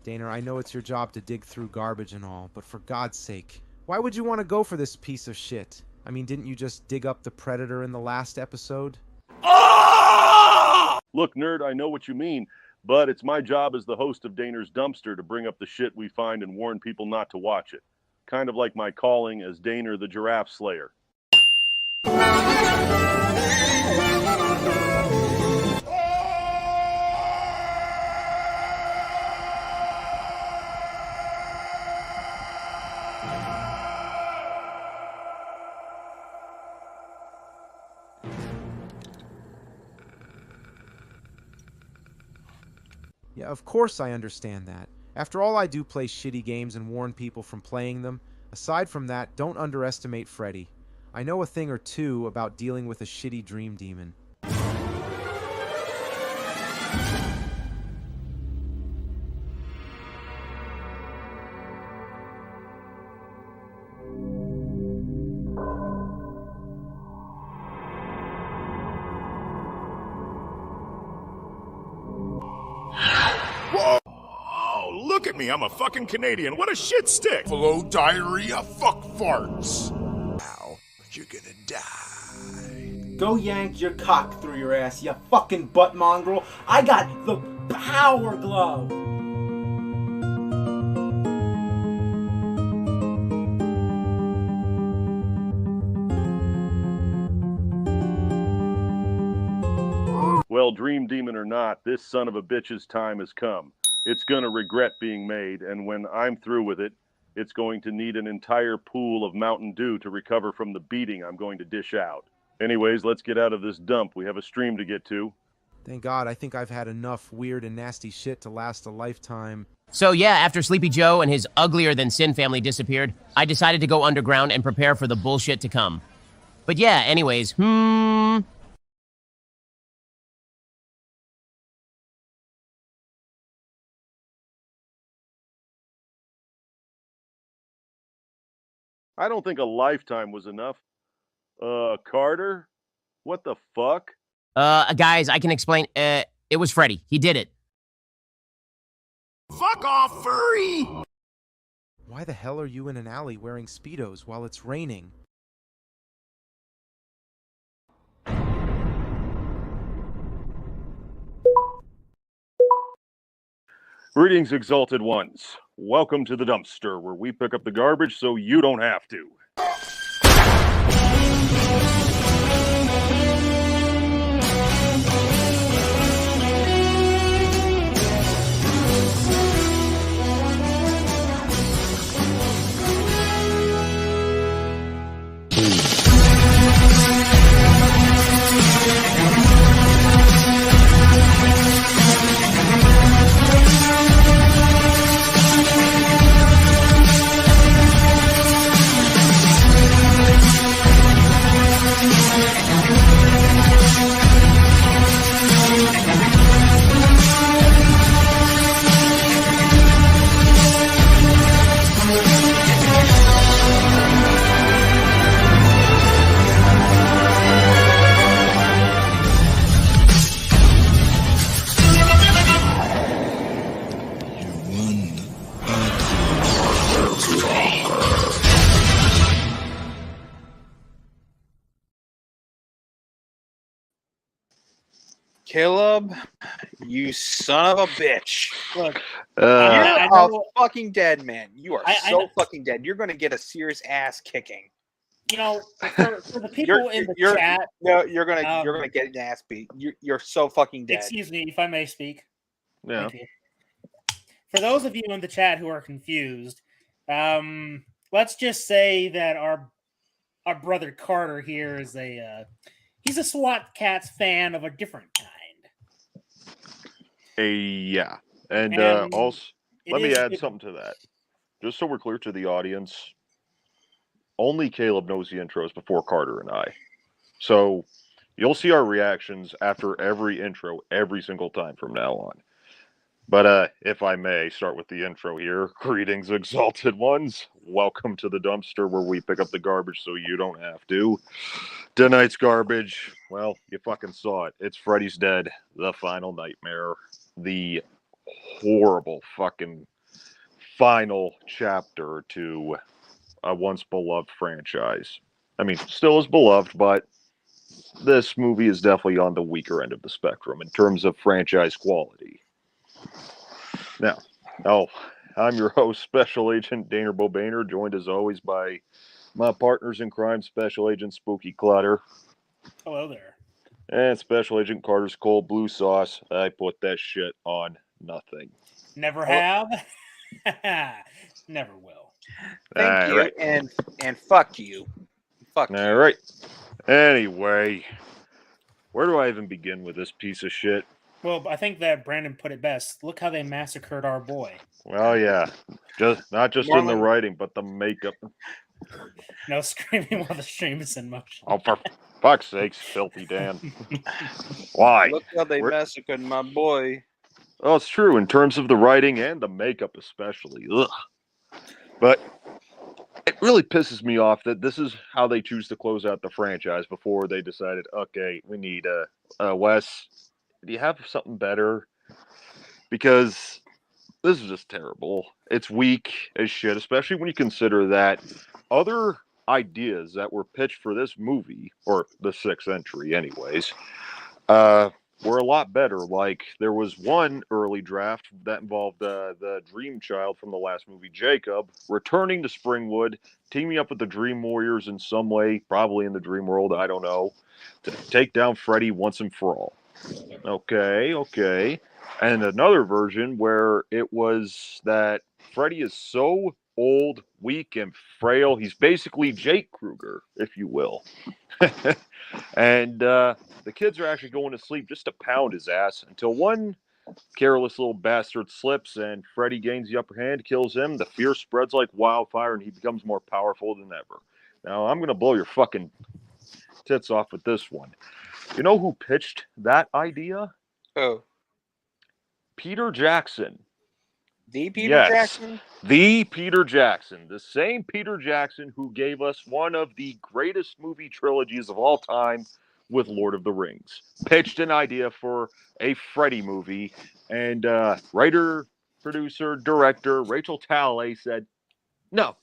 Daner, I know it's your job to dig through garbage and all, but for God's sake, why would you want to go for this piece of shit? I mean, didn't you just dig up the Predator in the last episode? Look, nerd, I know what you mean, but it's my job as the host of Daner's Dumpster to bring up the shit we find and warn people not to watch it. Kind of like my calling as Daner the Giraffe Slayer. Yeah, of course I understand that. After all, I do play shitty games and warn people from playing them. Aside from that, don't underestimate Freddy. I know a thing or two about dealing with a shitty dream demon. Look at me, I'm a fucking Canadian. What a shit stick. Buffalo diarrhea, fuck farts. Now, you're gonna die. Go yank your cock through your ass, you fucking butt mongrel. I got the power glove. Well, Dream Demon or not, this son of a bitch's time has come. It's going to regret being made, and when I'm through with it, it's going to need an entire pool of Mountain Dew to recover from the beating I'm going to dish out. Anyways, let's get out of this dump. We have a stream to get to. Thank God, I think I've had enough weird and nasty shit to last a lifetime. So yeah, after Sleepy Joe and his uglier-than-sin family disappeared, I decided to go underground and prepare for the bullshit to come. But yeah, anyways, I don't think a lifetime was enough. Carter? What the fuck? guys, I can explain. It was Freddy. He did it. Fuck off, furry! Why the hell are you in an alley wearing Speedos while it's raining? Greetings, exalted ones. Welcome to the dumpster, where we pick up the garbage so you don't have to. Caleb, you son of a bitch. Look, You're I know- a fucking dead man. You are I so know- fucking dead. You're going to get a serious ass kicking. you know, for the people in the chat, No, you're gonna get an ass beat. You're so fucking dead. excuse me if I may speak. Yeah. Thank you. For those of you in the chat who are confused, let's just say that our brother Carter here is he's a SWAT Cats fan of a different kind. Yeah. And also, let me add something to that. Just so we're clear to the audience, only Caleb knows the intros before Carter and I. So you'll see our reactions after every intro every single time from now on. But if I may start with the intro here. Greetings, exalted ones. Welcome to the dumpster where we pick up the garbage so you don't have to. Tonight's garbage, well, you fucking saw it. It's Freddy's Dead, the final nightmare. The horrible fucking final chapter to a once beloved franchise. I mean, still is beloved, but this movie is definitely on the weaker end of the spectrum in terms of franchise quality. Now, I'm your host, Special Agent Daner Bobaner, joined as always by my partners in crime, Special Agent Spooky Clutter. Hello there. And Special Agent Carter's Cold Blue Sauce. I put that shit on nothing. Never have. Never will. Thank you, right. and fuck you. Fuck you. All right. Anyway, where do I even begin with this piece of shit? Well, I think that Brandon put it best. Look how they massacred our boy. Well, yeah, not just in the writing, but the makeup. No screaming while the stream is in motion. Oh, for fuck's sakes, filthy Dan. Why? Look how they massacred my boy. Oh, it's true in terms of the writing and the makeup, especially. Ugh. But it really pisses me off that this is how they choose to close out the franchise before they decided, okay, we need Wes. Do you have something better? Because this is just terrible. It's weak as shit, especially when you consider that other ideas that were pitched for this movie, or the sixth entry anyways, were a lot better. Like, there was one early draft that involved the Dream Child from the last movie, Jacob, returning to Springwood, teaming up with the Dream Warriors in some way, probably in the Dream World, I don't know, to take down Freddy once and for all. Okay. And another version where it was that Freddy is so old, weak, and frail, he's basically Jake Krueger, if you will. And the kids are actually going to sleep just to pound his ass until one careless little bastard slips and Freddy gains the upper hand, kills him. The fear spreads like wildfire and he becomes more powerful than ever. Now, I'm going to blow your fucking tits off with this one. You know who pitched that idea? Oh. Peter Jackson. The Peter Jackson? The Peter Jackson. The same Peter Jackson who gave us one of the greatest movie trilogies of all time with Lord of the Rings. Pitched an idea for a Freddy movie, and writer, producer, director Rachel Talalay said, "No,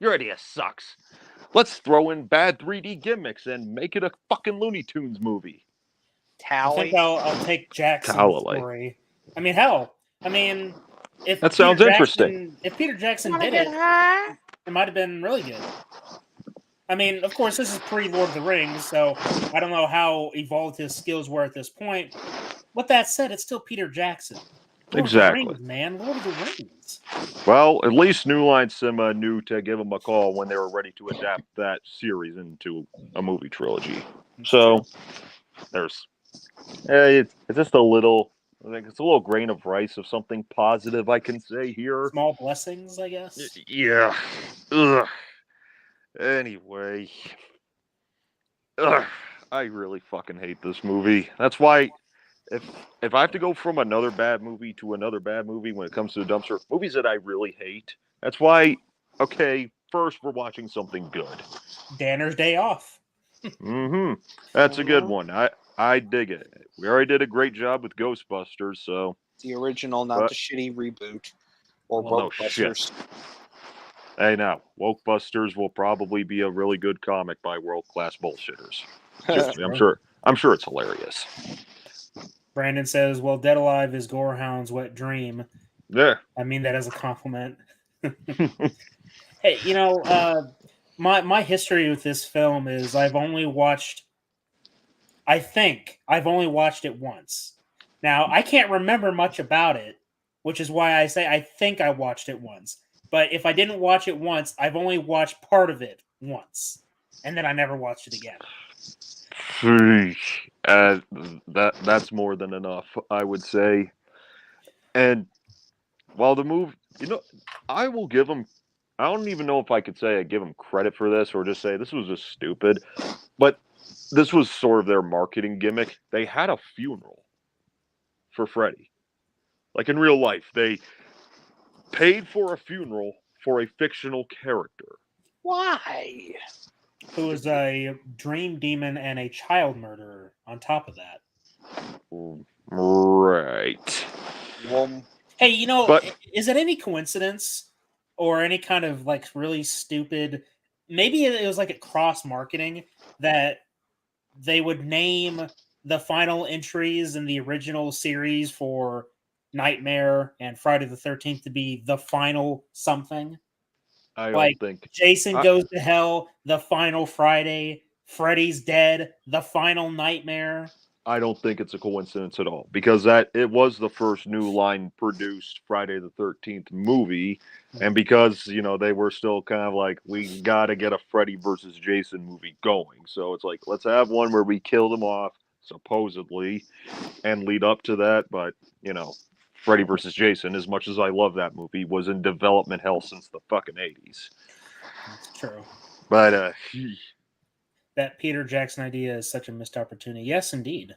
your idea sucks. Let's throw in bad 3D gimmicks and make it a fucking Looney Tunes movie." I think I'll take Jackson's story. I mean, hell. I mean, if that sounds interesting. If Peter Jackson did it, it might have been really good. I mean, of course, this is pre-Lord of the Rings, so I don't know how evolved his skills were at this point. With that said, it's still Peter Jackson. Lord exactly. Of the Rings, man. Lord of the Rings. Well, at least New Line Cinema knew to give them a call when they were ready to adapt that series into a movie trilogy. So, there's... it's just a little... I think it's a little grain of rice of something positive I can say here. Small blessings, I guess. Yeah. Ugh. Anyway. Ugh. I really fucking hate this movie. That's why if I have to go from another bad movie to another bad movie when it comes to the dumpster, movies that I really hate, that's why, okay, first we're watching something good. Danner's Day Off. Mm-hmm. That's a good one. I dig it. We already did a great job with Ghostbusters, so... The original, not the shitty reboot. Or Wokebusters. Hey, now, Wokebusters will probably be a really good comic by world-class bullshitters. I'm sure it's hilarious. Brandon says, well, Dead Alive is Gorehound's wet dream. Yeah. I mean that as a compliment. Hey, you know, my history with this film is I think I've only watched it once. Now, I can't remember much about it, which is why I say I think I watched it once. But if I didn't watch it once, I've only watched part of it once. And then I never watched it again. That's more than enough, I would say. And while the movie, you know, I will give them, I don't even know if I could say I give them credit for this or just say this was just stupid. But this was sort of their marketing gimmick. They had a funeral for Freddy. Like in real life, they paid for a funeral for a fictional character. Why? Who was a dream demon and a child murderer on top of that. Right. Hey, you know, is it any coincidence or any kind of like really stupid. Maybe it was like a cross marketing that they would name the final entries in the original series for Nightmare and Friday the 13th to be the final something. I don't Like think Jason Goes to Hell, the final Friday, Freddy's Dead, the final Nightmare. I don't think it's a coincidence at all, because it was the first New Line produced Friday the 13th movie, and because they were still kind of like, we got to get a Freddy versus Jason movie going, so it's like, let's have one where we kill them off supposedly and lead up to that. But Freddy versus Jason, as much as I love that movie, was in development hell since the fucking 80s. That's true. But that Peter Jackson idea is such a missed opportunity. Yes, indeed.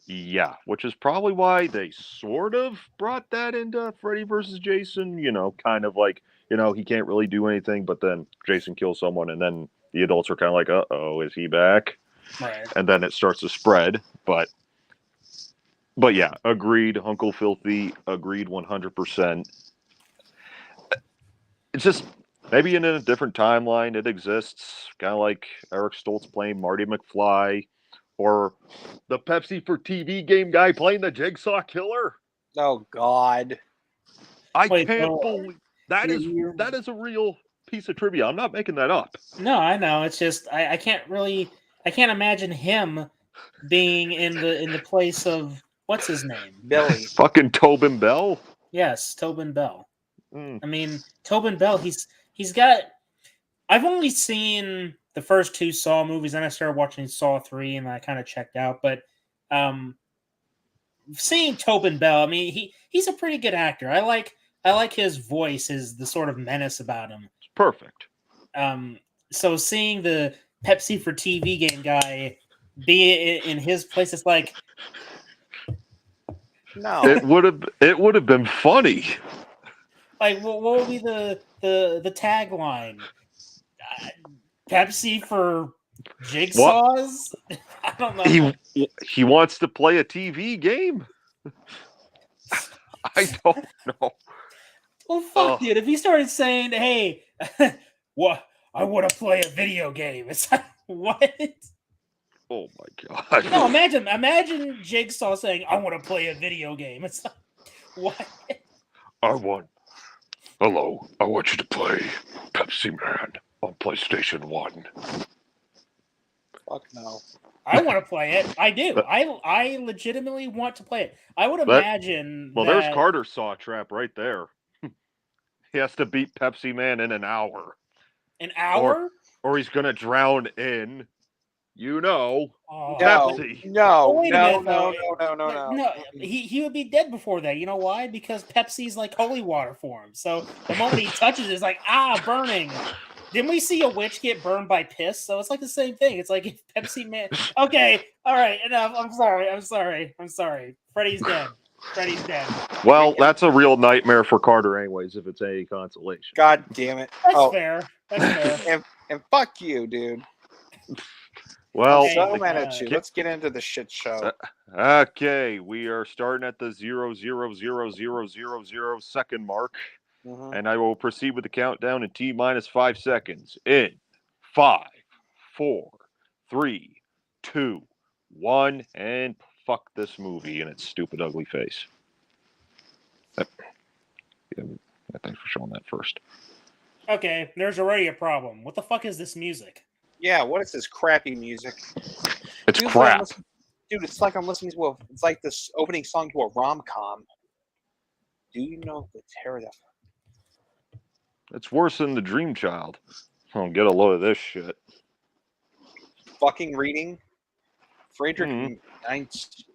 yeah, which is probably why they sort of brought that into Freddy versus Jason, kind of like, he can't really do anything, but then Jason kills someone, and then the adults are kind of like, uh-oh, is he back? Right. And then it starts to spread, but yeah, agreed, Uncle Filthy, agreed 100%. It's just, maybe in a different timeline it exists, kind of like Eric Stoltz playing Marty McFly, or the Pepsi for TV game guy playing the Jigsaw Killer. Oh God! I can't believe that is a real piece of trivia. I'm not making that up. No, I know. It's just I can't imagine him being in the place of what's his name? Billy. Fucking Tobin Bell. Yes, Tobin Bell. Mm. I mean, Tobin Bell. He's got. I've only seen the first two Saw movies, then I started watching Saw 3, and I kind of checked out. But seeing Tobin Bell, I mean, he's a pretty good actor. I like his voice, the sort of menace about him. It's perfect. So seeing the Pepsi for TV game guy be in his place, it's like, no, it would have been funny. Like, what would be the tagline? Pepsi for jigsaws? What? I don't know. He wants to play a TV game. I don't know. Well, fuck, dude. If he started saying, "Hey, what? I want to play a video game," it's like, what? Oh my God! No, imagine Jigsaw saying, "I want to play a video game." It's like, what? Hello, I want you to play Pepsi Man on PlayStation 1. Fuck no. I want to play it. I do. I legitimately want to play it. I would imagine. Well, there's Carter's Saw Trap right there. He has to beat Pepsi Man in an hour. An hour? Or he's going to drown in, Pepsi. No. No. He would be dead before that. You know why? Because Pepsi's like holy water for him. So the moment he touches it, it's like, burning. Didn't we see a witch get burned by piss? So it's like the same thing. It's like if Pepsi Man. Okay, all right, enough. I'm sorry. Freddy's dead. Well, that's a real nightmare for Carter, anyways. If it's any consolation. God damn it. That's fair. And fuck you, dude. Well, so mad at you. Let's get into the shit show. Okay, we are starting at the 0.00000 second mark. Mm-hmm. And I will proceed with the countdown in T-5 seconds. In 5, 4, 3, 2, 1, and fuck this movie and its stupid, ugly face. Yeah, thanks for showing that first. Okay, there's already a problem. What the fuck is this music? Yeah, what is this crappy music? It's crap. Dude, it's like I'm listening to it's like this opening song to a rom-com. Do you know the terror that? It's worse than The Dream Child. Oh, get a load of this shit. Fucking reading. Friedrich Nietzsche.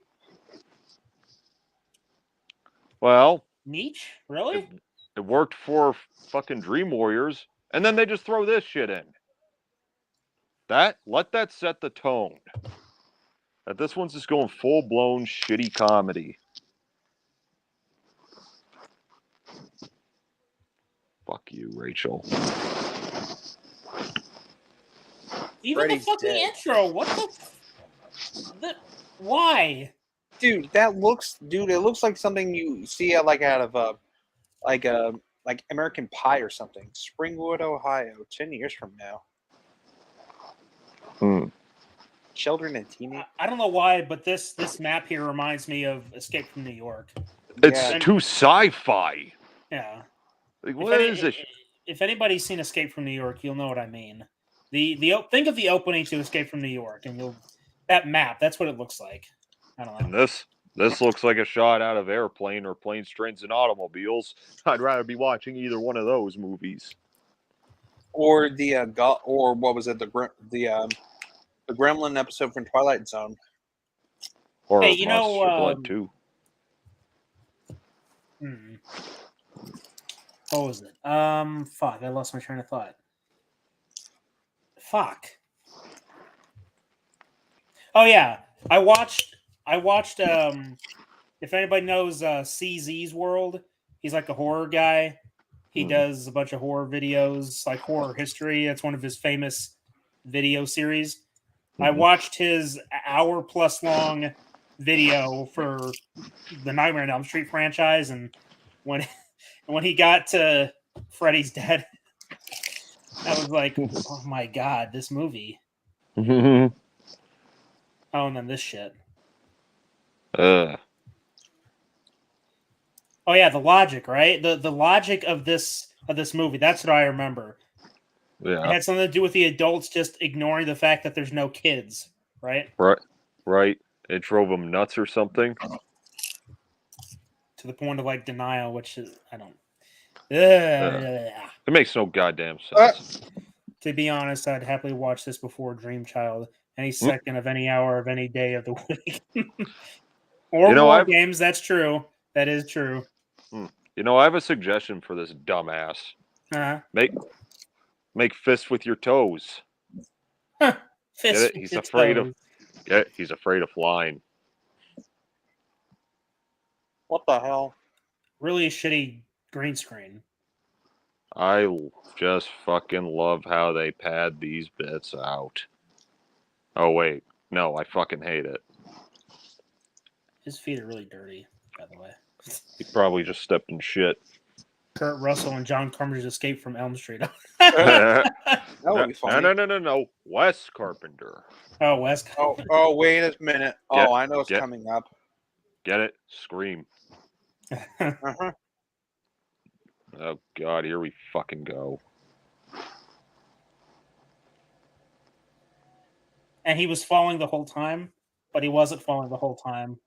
Well, Nietzsche? Really? It worked for fucking Dream Warriors, and then they just throw this shit in. Let that set the tone. That this one's just going full-blown shitty comedy. Fuck you, Rachel. Even Freddy's the fucking dead. Intro. What the? Why? Dude, it looks like something you see out of a like American Pie or something. Springwood, Ohio, 10 years from now. Children and teenagers. I don't know why, but this map here reminds me of Escape from New York. It's too sci-fi. Yeah. Like, what is this? If anybody's seen Escape from New York, you'll know what I mean. Think of the opening to Escape from New York, and that map. That's what it looks like. I don't know. And this looks like a shot out of Airplane or Planes, Trains, and Automobiles. I'd rather be watching either one of those movies. Or or what was it? The Gremlin episode from Twilight Zone. Or hey, Blood 2. What was it? Fuck, I lost my train of thought. Fuck. Oh yeah, I watched. If anybody knows CZ's World, he's like a horror guy. He does a bunch of horror videos, like horror history. That's one of his famous video series. I watched his hour-plus long video for the Nightmare on Elm Street franchise, and when he got to Freddy's dead, I was like, "Oh my god, this movie!" Oh, and then this shit. Oh yeah, the logic, right? The logic of this movie. That's what I remember. Yeah. It had something to do with the adults just ignoring the fact that there's no kids, right? Right. It drove them nuts or something. To the point of like denial, which is I don't. It makes no goddamn sense. To be honest, I'd happily watch this before Dream Child any second of any hour of any day of the week. Or more games. That's true. That is true. I have a suggestion for this dumbass. Make fists with your toes. Fists. He's afraid of. Yeah, he's afraid of flying. What the hell? Really shitty green screen. I just fucking love how they pad these bits out. Oh wait, no, I fucking hate it. His feet are really dirty, by the way. He probably just stepped in shit. Kurt Russell and John Carpenter's Escape from Elm Street. That would be funny. No. Wes Carpenter. Oh, Wes. Oh, wait a minute. I know it's coming up. Get it? Scream. Oh God, here we fucking go. And he was falling the whole time, but he wasn't falling the whole time.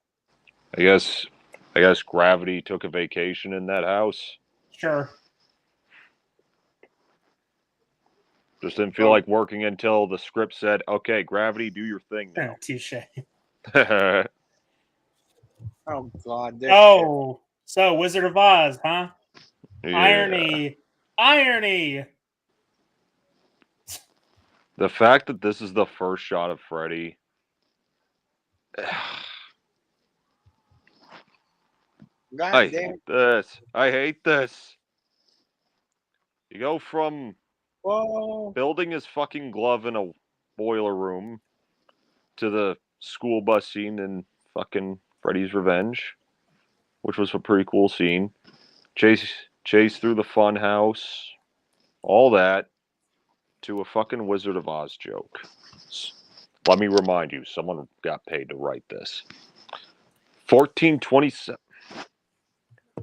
I guess gravity took a vacation in that house. Sure. Just didn't feel like working until the script said, "Okay, gravity, do your thing now." Touche. Oh God. So Wizard of Oz, huh? Yeah. Irony. The fact that this is the first shot of Freddy. I hate this. You go from building his fucking glove in a boiler room to the school bus scene in fucking Freddy's Revenge, which was a pretty cool scene. Chase through the fun house, all that, to a fucking Wizard of Oz joke. Let me remind you, someone got paid to write this. 1427.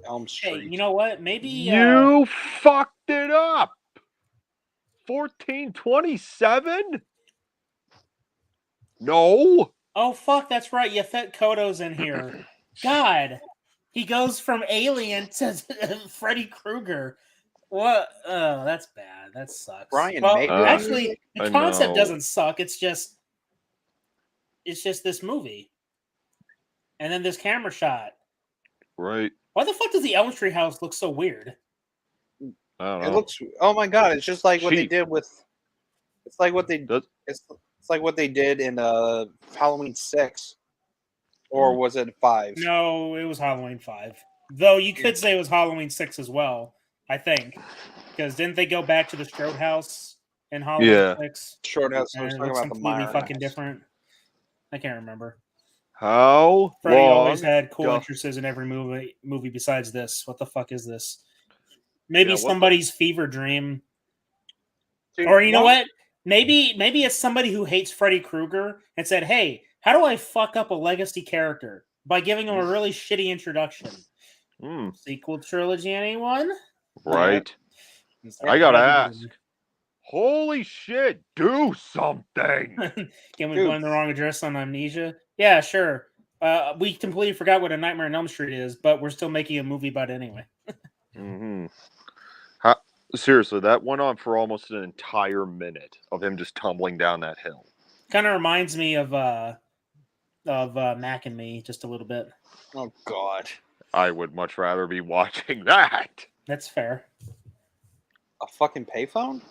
Elm Street. Hey, you know what? Maybe you fucked it up. 1427? No. Oh fuck, that's right. Yafet Koto's in here. God, he goes from Alien to Freddy Krueger. What? Oh, that's bad. That sucks. Brian, actually, the concept doesn't suck. It's just this movie, and then this camera shot. Right. Why the fuck does the Elm Street house look so weird? I don't know. It looks. Oh my God! It's just like what they did with. It's like what they. It's like what they did in Halloween 6, or was it 5? No, it was Halloween 5. Though you could say it was Halloween 6 as well. I think because didn't they go back to the Strode house in Halloween 6? Strode house. I was talking about the completely Meyer fucking house. different. I can't remember. How Freddy long always had cool entrances in every movie besides this. What the fuck is this? Maybe somebody's fever dream. Dude, or you know what? Maybe it's somebody who hates Freddy Krueger and said, "Hey, how do I fuck up a legacy character by giving him a really shitty introduction?" Sequel trilogy, anyone? Right. I gotta ask. Holy shit! Do something. Can we find the wrong address on Amnesia? Yeah, sure. We completely forgot what A Nightmare on Elm Street is, but we're still making a movie about it anyway. Seriously, that went on for almost an entire minute of him just tumbling down that hill. Kind of reminds me of Mac and Me just a little bit. Oh God! I would much rather be watching that. That's fair. A fucking payphone?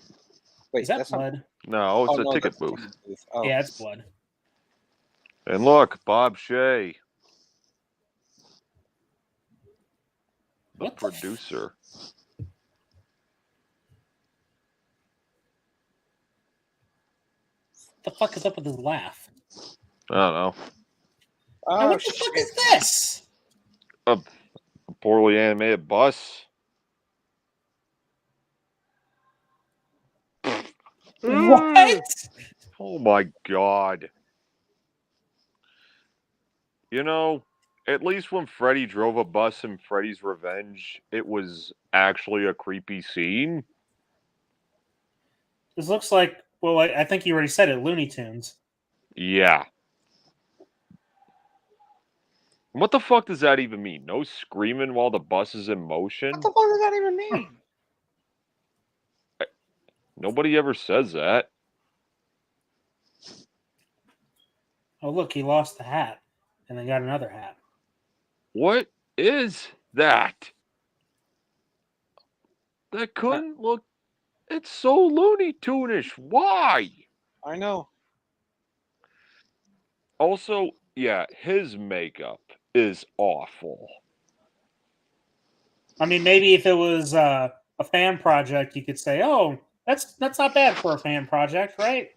Wait, is that blood? No, it's a ticket booth. Oh. Yeah, it's blood. And look, Bob Shea, the producer. What the fuck is up with his laugh? I don't know. Oh, what the fuck is this? A poorly animated bus. What? Oh my God. You know, at least when Freddy drove a bus in Freddy's Revenge, it was actually a creepy scene. This looks like, well, I think you already said it, Looney Tunes. Yeah. What the fuck does that even mean? No screaming while the bus is in motion? What the fuck does that even mean? Nobody ever says that. Oh, look, he lost the hat and then got another hat. What is that? That couldn't look... It's so Looney Tune-ish. Why? I know. Also, yeah, his makeup is awful. I mean, maybe if it was a fan project, you could say, "Oh, that's not bad for a fan project, right?"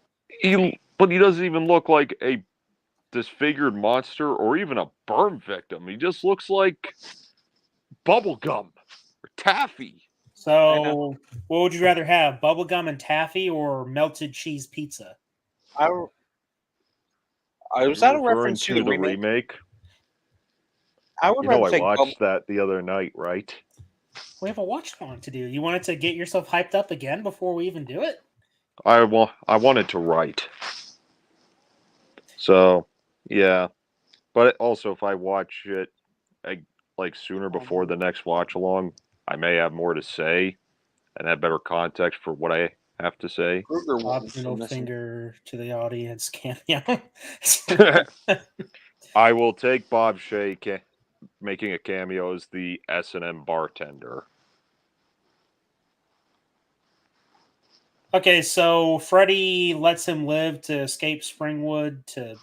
But he doesn't even look like a disfigured monster or even a burn victim. He just looks like bubblegum or taffy. So, what would you rather have, bubblegum and taffy or melted cheese pizza? Was that a reference to the remake? I would rather take. I watched that the other night, right? We have a watch along to do. You wanted to get yourself hyped up again before we even do it? I wanted to write. So, yeah. But also, if I watch it sooner before the next watch along, I may have more to say and have better context for what I have to say. Bob's middle finger to the audience cameo. I will take Bob Shea making a cameo as the S&M bartender. Okay, so Freddy lets him live to escape Springwood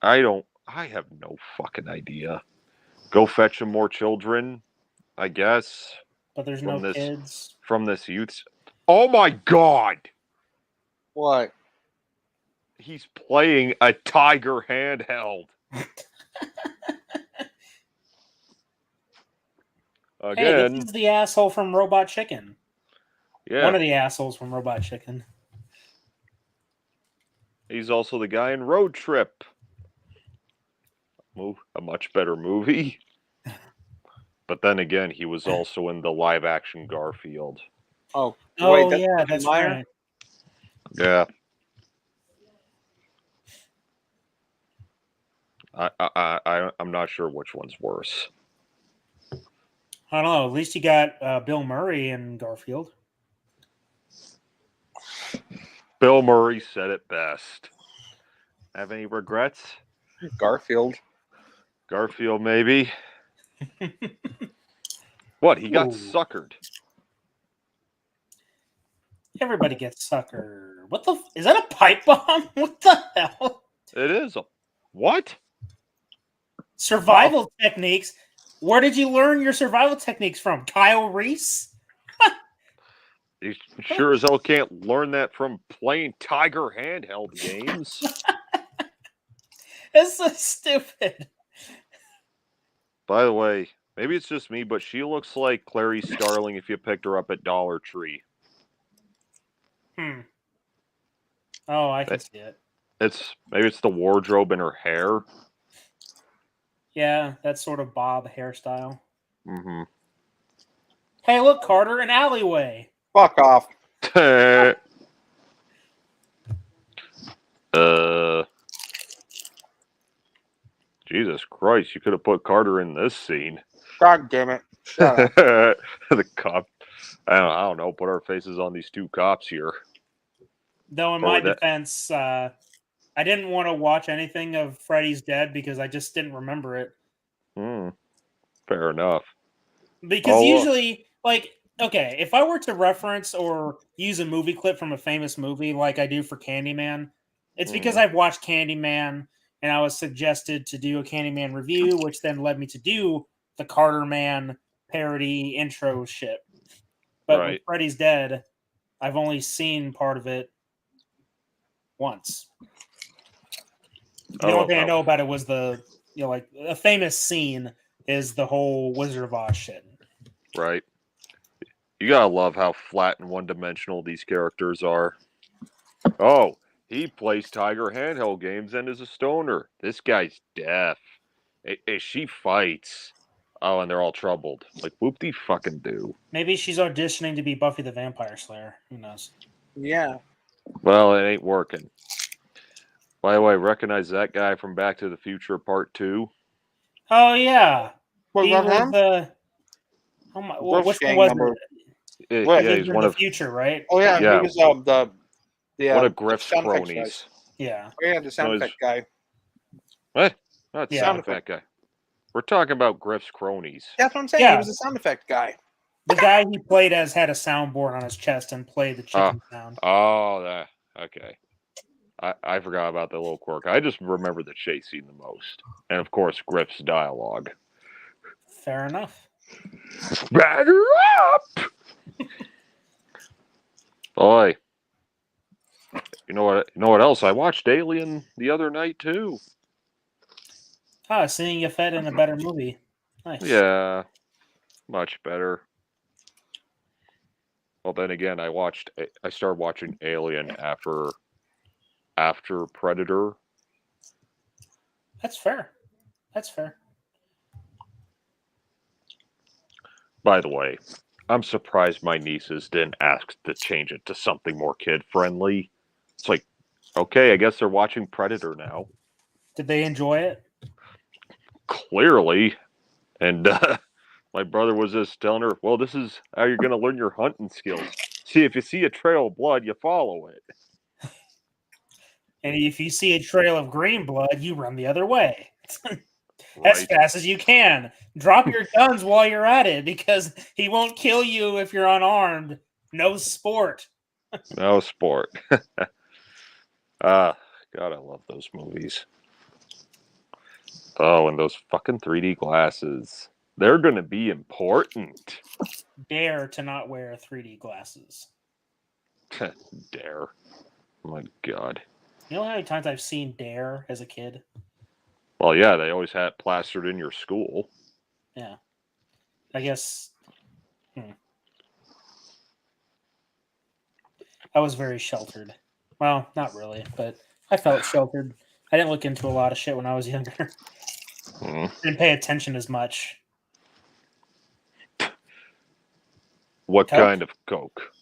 I have no fucking idea. Go fetch him more children, I guess. But there's no kids. From this youth. Oh my God! What? He's playing a Tiger handheld. Again. Hey, this is the asshole from Robot Chicken. Yeah. One of the assholes from Robot Chicken. He's also the guy in Road Trip. A much better movie. But then again, he was also in the live-action Garfield. Oh, wait, yeah, that's right. Yeah. I'm not sure which one's worse. I don't know. At least you got Bill Murray in Garfield. Bill Murray said it best. Have any regrets? Garfield, maybe. What? He got suckered. Everybody gets suckered. What the? Is that a pipe bomb? What the hell? It is. What? Survival techniques? Where did you learn your survival techniques from? Kyle Reese? You sure as hell can't learn that from playing Tiger handheld games. That's so stupid. By the way, maybe it's just me, but she looks like Clarice Starling if you picked her up at Dollar Tree. Oh, I can see it. Maybe it's the wardrobe and her hair. Yeah, that sort of bob hairstyle. Mm-hmm. Hey, look, Carter, an alleyway. Fuck off. Jesus Christ, you could have put Carter in this scene. God damn it. Shut up. The cop. I don't know. Put our faces on these two cops here. Though in my defense, I didn't want to watch anything of Freddy's Dead because I just didn't remember it. Fair enough. Because usually, like, okay, if I were to reference or use a movie clip from a famous movie like I do for Candyman, it's because I've watched Candyman and I was suggested to do a Candyman review, which then led me to do the Carter Man parody intro shit. But with Freddy's Dead, I've only seen part of it once. The only thing I know about it was like a famous scene is the whole Wizard of Oz shit. Right. You gotta love how flat and one-dimensional these characters are. Oh, he plays Tiger handheld games and is a stoner. This guy's deaf. Hey, she fights. Oh, and they're all troubled. Like, whoop-de-fucking do. Maybe she's auditioning to be Buffy the Vampire Slayer. Who knows? Yeah. Well, it ain't working. By the way, recognize that guy from Back to the Future Part 2? Oh, yeah. What he about was which one was it? Yeah, he's one of the future, right? Oh, yeah. He was one of Griff's cronies. Yeah. Oh, yeah, the sound effect guy. What? Not sound effect guy. We're talking about Griff's cronies. That's what I'm saying. He was a sound effect guy. The guy he played as had a soundboard on his chest and played the chicken sound. Oh, okay. I forgot about that little quirk. I just remember the chase scene the most. And, of course, Griff's dialogue. Fair enough. Batter up! Boy. You know what else? I watched Alien the other night, too. Seeing you fed in a better movie. Nice. Yeah. Much better. Well, then again, I started watching Alien after Predator. That's fair. By the way, I'm surprised my nieces didn't ask to change it to something more kid-friendly. It's like, okay, I guess they're watching Predator now. Did they enjoy it? Clearly. And my brother was just telling her, well, this is how you're going to learn your hunting skills. See, if you see a trail of blood, you follow it. And if you see a trail of green blood, you run the other way. As fast as you can. Drop your guns while you're at it, because he won't kill you if you're unarmed. No sport. No sport. God, I love those movies. Oh, and those fucking 3D glasses. They're going to be important. Dare to not wear 3D glasses. Dare. Oh my God. You know how many times I've seen Dare as a kid? Well, yeah, they always had it plastered in your school. Yeah. I guess. I was very sheltered. Well, not really, but I felt sheltered. I didn't look into a lot of shit when I was younger. Didn't pay attention as much. What kind of Coke?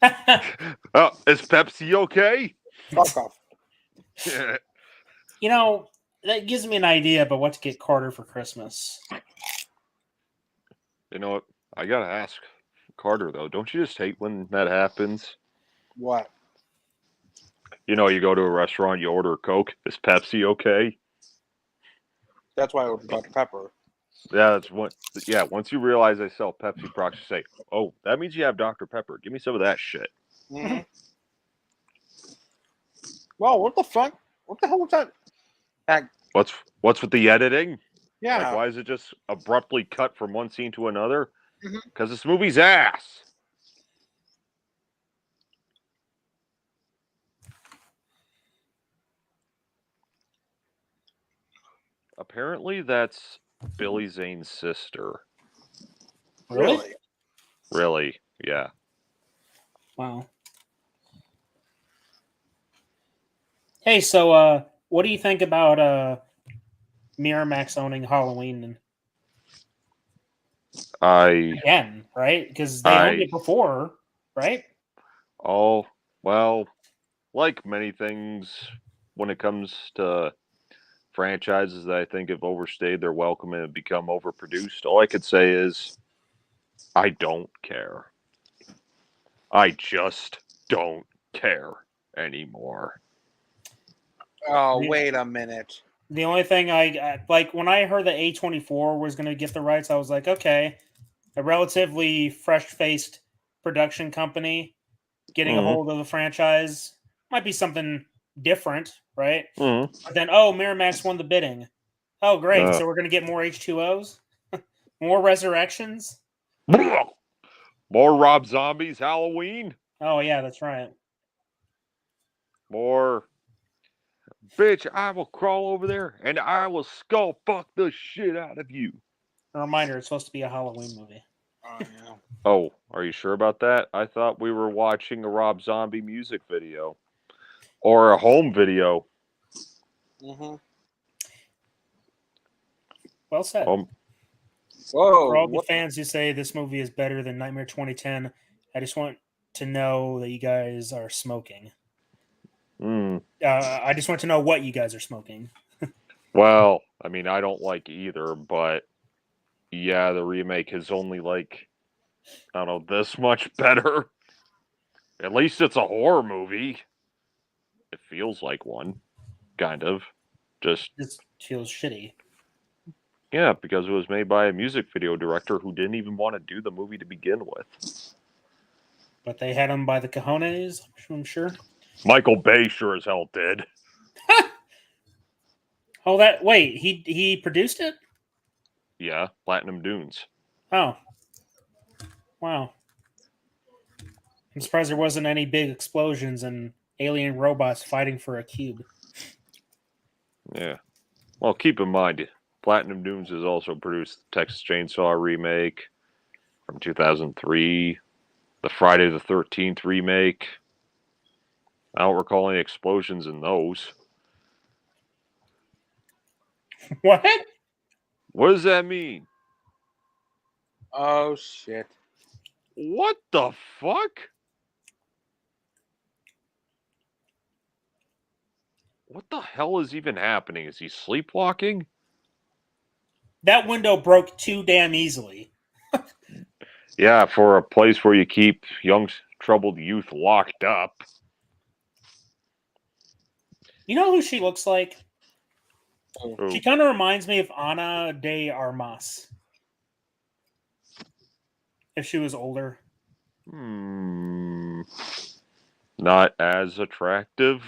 Oh, is Pepsi okay? Fuck off. You know, that gives me an idea about what to get Carter for Christmas. You know what? I gotta ask Carter, though. Don't you just hate when that happens? What? You know, you go to a restaurant, you order a Coke. Is Pepsi okay? That's why I ordered Dr. Pepper. Yeah, that's what. Yeah, once you realize they sell Pepsi products, you say, "Oh, that means you have Dr. Pepper. Give me some of that shit." Mm-hmm. Well, what the fuck? What the hell was that? What's with the editing? Yeah. Like, why is it just abruptly cut from one scene to another? Because this movie's ass. Apparently, that's Billy Zane's sister. Really? Really? Yeah. Wow. Hey, so what do you think about Miramax owning Halloween? Again, right? Because they owned it before, right? Oh, well, like many things when it comes to franchises that I think have overstayed their welcome and have become overproduced, all I could say is I don't care. I just don't care anymore. Oh, wait a minute. The only thing I like when I heard that A24 was going to get the rights, I was like, okay, a relatively fresh-faced production company getting a hold of the franchise might be something different, right? But then, Miramax won the bidding. Oh, great! So we're going to get more H2Os, more resurrections, more Rob Zombie's Halloween. Oh yeah, that's right. More. Bitch, I will crawl over there and I will skull fuck the shit out of you. A reminder, it's supposed to be a Halloween movie. Oh, yeah. Oh, are you sure about that? I thought we were watching a Rob Zombie music video. Or a home video. Mm-hmm. Well said. Whoa. For all the fans who say this movie is better than Nightmare 2010, I just want to know that you guys are smoking. I just want to know what you guys are smoking. Well, I mean, I don't like either, but yeah, the remake is only like, I don't know, this much better. At least it's a horror movie. It feels like one, kind of. Just feels shitty. Yeah, because it was made by a music video director who didn't even want to do the movie to begin with. But they had him by the cojones, I'm sure. Michael Bay sure as hell did. Wait, he produced it? Yeah, Platinum Dunes. Oh. Wow. I'm surprised there wasn't any big explosions and alien robots fighting for a cube. Yeah. Well, keep in mind, Platinum Dunes has also produced the Texas Chainsaw remake from 2003, the Friday the 13th remake. I don't recall any explosions in those. What? What does that mean? Oh, shit. What the fuck? What the hell is even happening? Is he sleepwalking? That window broke too damn easily. Yeah, for a place where you keep young, troubled youth locked up. You know who she looks like? Who? She kind of reminds me of Ana de Armas. If she was older. Not as attractive.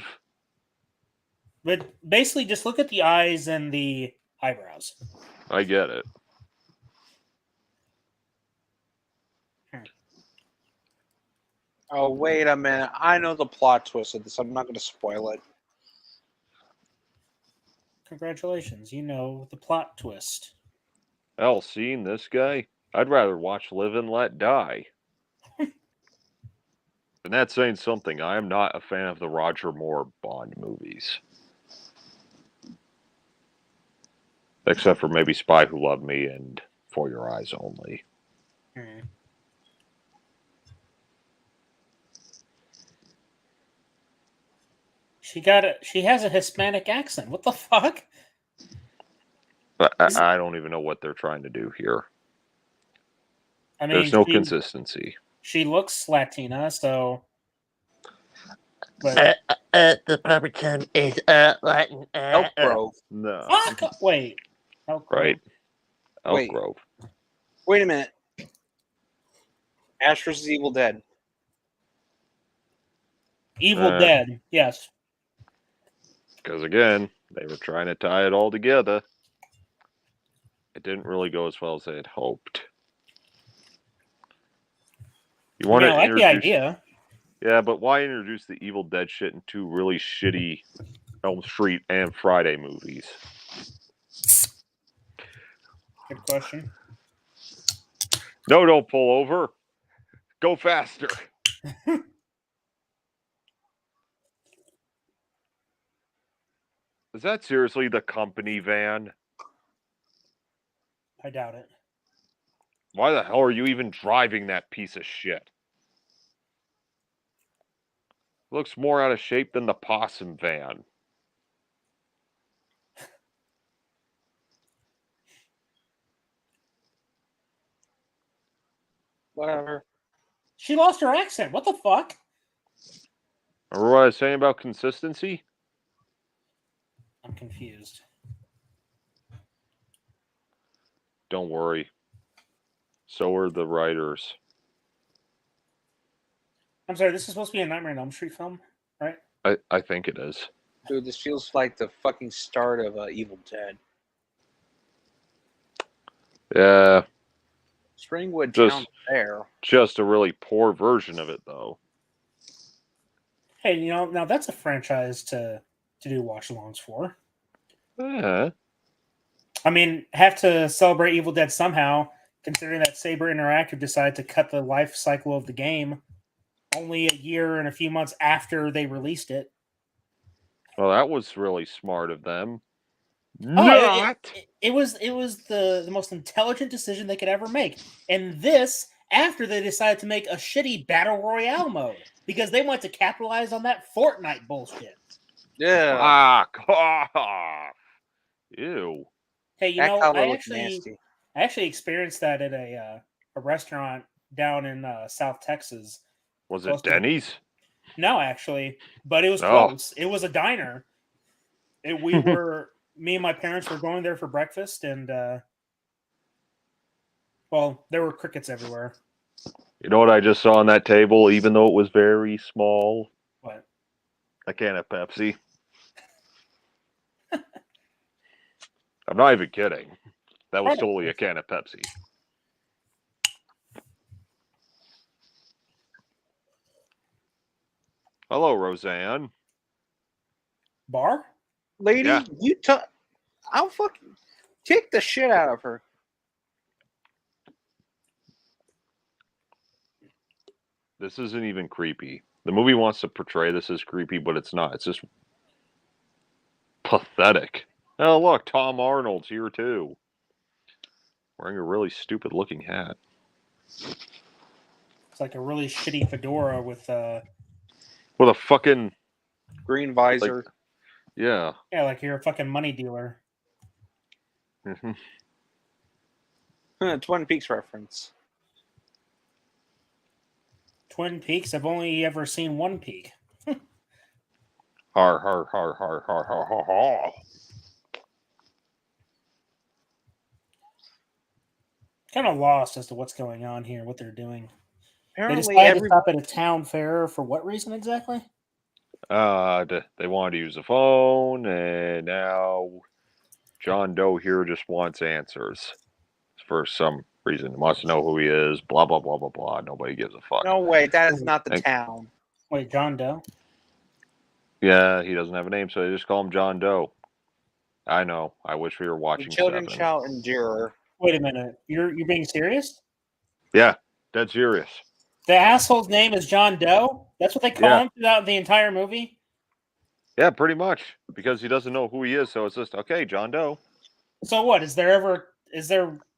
But basically, just look at the eyes and the eyebrows. I get it. Oh, wait a minute. I know the plot twist of this. I'm not going to spoil it. Congratulations. You know the plot twist. Hell, seeing this guy, I'd rather watch Live and Let Die. And that's saying something. I am not a fan of the Roger Moore Bond movies. Except for maybe Spy Who Loved Me and For Your Eyes Only. She has a Hispanic accent. What the fuck? But I don't even know what they're trying to do here. I mean, there's no consistency. She looks Latina, so. But... the proper term is Latin. Elk Grove. No. Wait. Elk Grove. Right. Elk Grove. Wait a minute. Ash vs. Evil Dead. Evil Dead, yes. Because again, they were trying to tie it all together. It didn't really go as well as they had hoped. You want to I like the idea. Yeah, but why introduce the Evil Dead shit in two really shitty Elm Street and Friday movies? Good question. No, don't pull over. Go faster. Is that seriously the company van? I doubt it. Why the hell are you even driving that piece of shit? Looks more out of shape than the possum van. Whatever. She lost her accent. What the fuck? Remember what I was saying about consistency? I'm confused. Don't worry. So are the writers. I'm sorry, this is supposed to be a Nightmare on Elm Street film, right? I think it is. Dude, this feels like the fucking start of Evil Dead. Yeah. Springwood Just- Town Fair. Just a really poor version of it, though. Hey, now that's a franchise to do watch-alongs for. Yeah. I mean, have to celebrate Evil Dead somehow, considering that Saber Interactive decided to cut the life cycle of the game only a year and a few months after they released it. Well, that was really smart of them. It was the most intelligent decision they could ever make. And this after they decided to make a shitty battle royale mode because they wanted to capitalize on that Fortnite bullshit. Yeah. Fuck off. Ew. Hey, I actually experienced that at a restaurant down in South Texas. Was it Denny's? No, actually, but it was close. It was a diner. Me and my parents were going there for breakfast, and there were crickets everywhere. You know what I just saw on that table, even though it was very small? What? A can of Pepsi. I'm not even kidding. That was totally a can of Pepsi. Hello, Roseanne. Bar? Lady, Yeah. I'll fucking kick the shit out of her. This isn't even creepy. The movie wants to portray this as creepy, but it's not. It's just pathetic. Oh, look, Tom Arnold's here too. Wearing a really stupid looking hat. It's like a really shitty fedora with a fucking green visor. Yeah. Yeah, like you're a fucking money dealer. Mm-hmm. Twin Peaks reference. Twin Peaks? I've only ever seen one peak. Har, har, har, har, har, har, har, har. Kind of lost as to what's going on here, what they're doing. Apparently, they decided to stop at a town fair for what reason exactly? They wanted to use a phone, and now John Doe here just wants answers for some reason. He wants to know who he is. Blah blah blah blah blah. Nobody gives a fuck. No way, that is not the town. Wait, John Doe? Yeah, he doesn't have a name, so they just call him John Doe. I know. I wish we were watching. The children 7. shall endure. Wait a minute. You're being serious? Yeah, dead serious. The asshole's name is John Doe? That's what they call him throughout the entire movie? Yeah, pretty much. Because he doesn't know who he is, so it's just, okay, John Doe. So what? Is there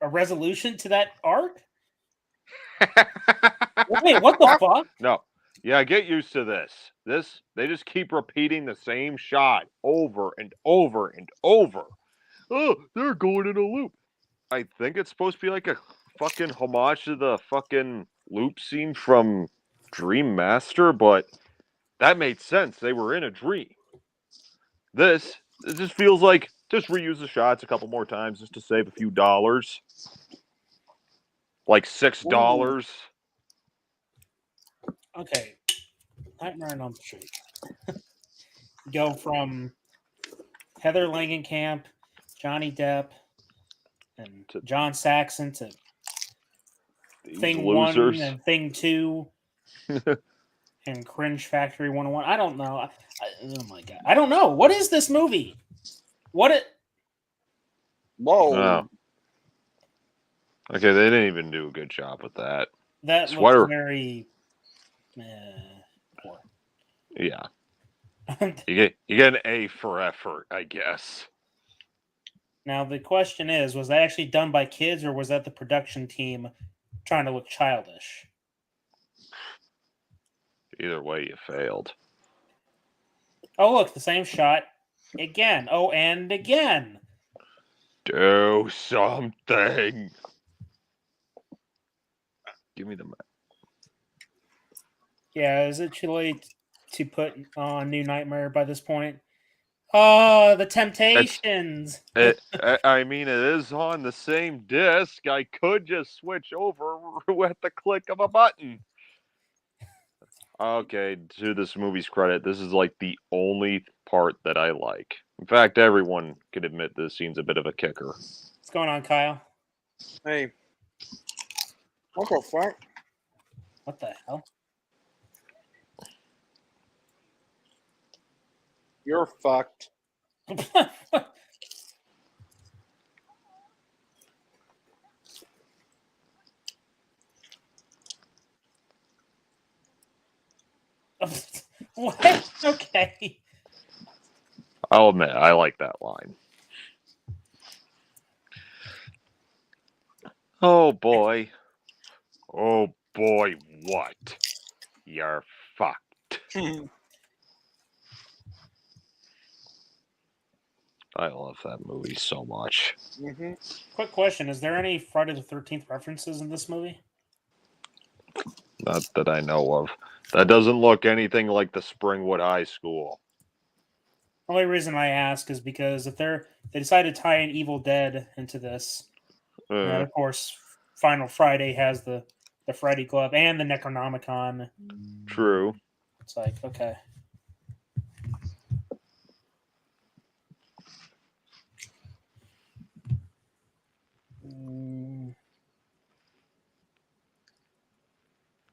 a resolution to that arc? Wait, what the fuck? No. Yeah, get used to this. They just keep repeating the same shot over and over and over. Oh, they're going in a loop. I think it's supposed to be like a fucking homage to the fucking loop scene from Dream Master, but that made sense. They were in a dream. It just feels like just reuse the shots a couple more times just to save a few dollars. Like $6. Okay. Nightmare on Elm Street. Go from Heather Langenkamp, Johnny Depp, and John Saxon to Thing losers. 1 and Thing 2 and Cringe Factory 101. I don't know. Oh my god. I don't know. What is this movie? Whoa. Okay, they didn't even do a good job with that. That Sweater. looks very poor. Yeah. you get an A for effort, I guess. Now the question is, was that actually done by kids or was that the production team trying to look childish? Either way, you failed. Oh, look, the same shot again. Oh, and again. Do something. Give me the map. Yeah, is it too late to put on New Nightmare by this point? Oh, the Temptations. I mean, it is on the same disc. I could just switch over at the click of a button. Okay, to this movie's credit, this is like the only part that I like. In fact, everyone could admit this scene's a bit of a kicker. What's going on, Kyle? Hey. What the fuck? What the hell? You're fucked. What? Okay. I'll admit, I like that line. Oh boy. Oh boy, what? You're fucked. I love that movie so much. Mm-hmm. Quick question. Is there any Friday the 13th references in this movie? Not that I know of. That doesn't look anything like the Springwood High School. The only reason I ask is because if they decide to tie an Evil Dead into this, and of course, Final Friday has the Freddy Club and the Necronomicon. True. It's like, okay.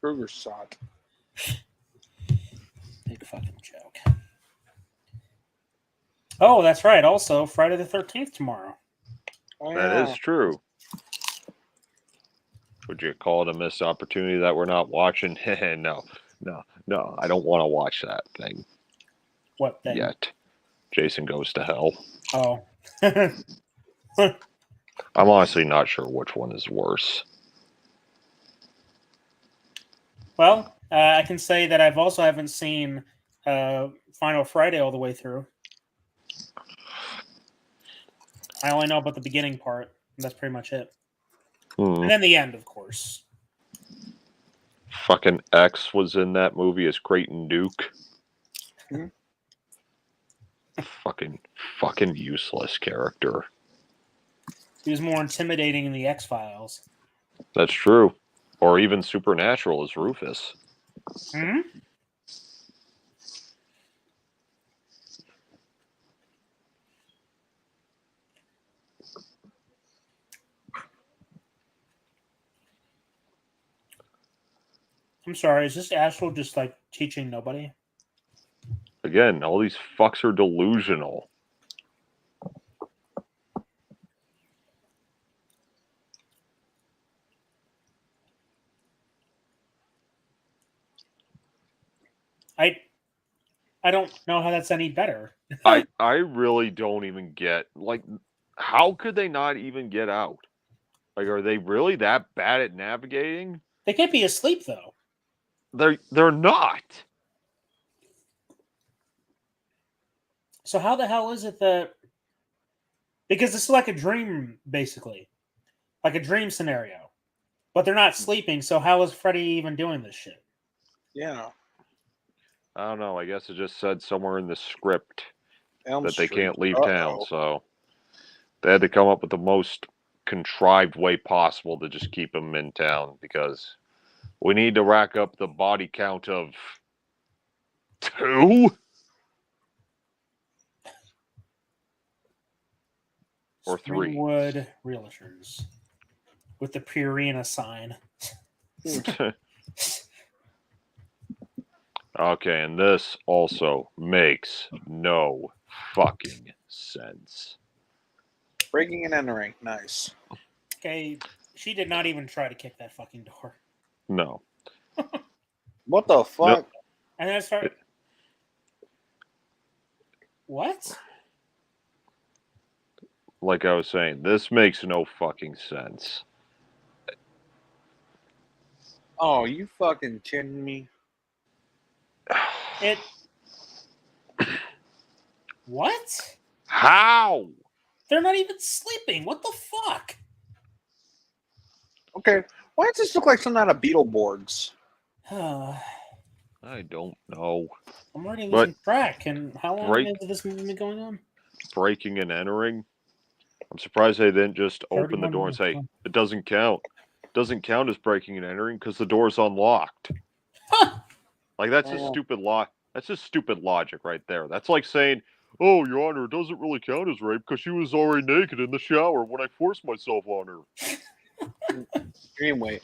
Kruger sock. Big fucking joke. Oh, that's right. Also, Friday the 13th tomorrow. Oh, that is true. Would you call it a missed opportunity that we're not watching? No. I don't want to watch that thing. What thing? Yet. Jason Goes to Hell. Oh. I'm honestly not sure which one is worse. Well, I can say that I've also haven't seen Final Friday all the way through. I only know about the beginning part. And that's pretty much it. And then the end, of course. Fucking X was in that movie as Creighton Duke. Fucking useless character. He was more intimidating in the X-Files. That's true. Or even Supernatural as Rufus. Hmm? I'm sorry, is this Astral just like teaching nobody? Again, all these fucks are delusional. I don't know how that's any better. I really don't even get, like, how could they not even get out? Like, are they really that bad at navigating? They can't be asleep though. They're not. So how the hell is it that? Because this is like a dream, basically, like a dream scenario, but they're not sleeping. So how is Freddy even doing this shit? Yeah. I don't know. I guess it just said somewhere in the script Elm that they Street. can't leave town. So they had to come up with the most contrived way possible to just keep him in town because we need to rack up the body count of 2 or 3. Springwood Realtors with the Purina sign. Okay, and this also makes no fucking sense. Breaking and entering. Nice. Okay, She did not even try to kick that fucking door. No. What the fuck? Nope. And then I started. What? Like I was saying, this makes no fucking sense. Oh, you fucking kidding me? It. What? How? They're not even sleeping. What the fuck? Okay, why does this look like something out of Beetleborgs? I don't know. I'm already losing track. And how long break- has this movie been going on? Breaking and entering. I'm surprised they didn't just open the 31 door and say, minutes. it doesn't count. It doesn't count as breaking and entering because the door's unlocked. Like, that's just stupid That's just stupid logic right there. That's like saying, oh, Your Honor, it doesn't really count as rape because she was already naked in the shower when I forced myself on her. Anyway.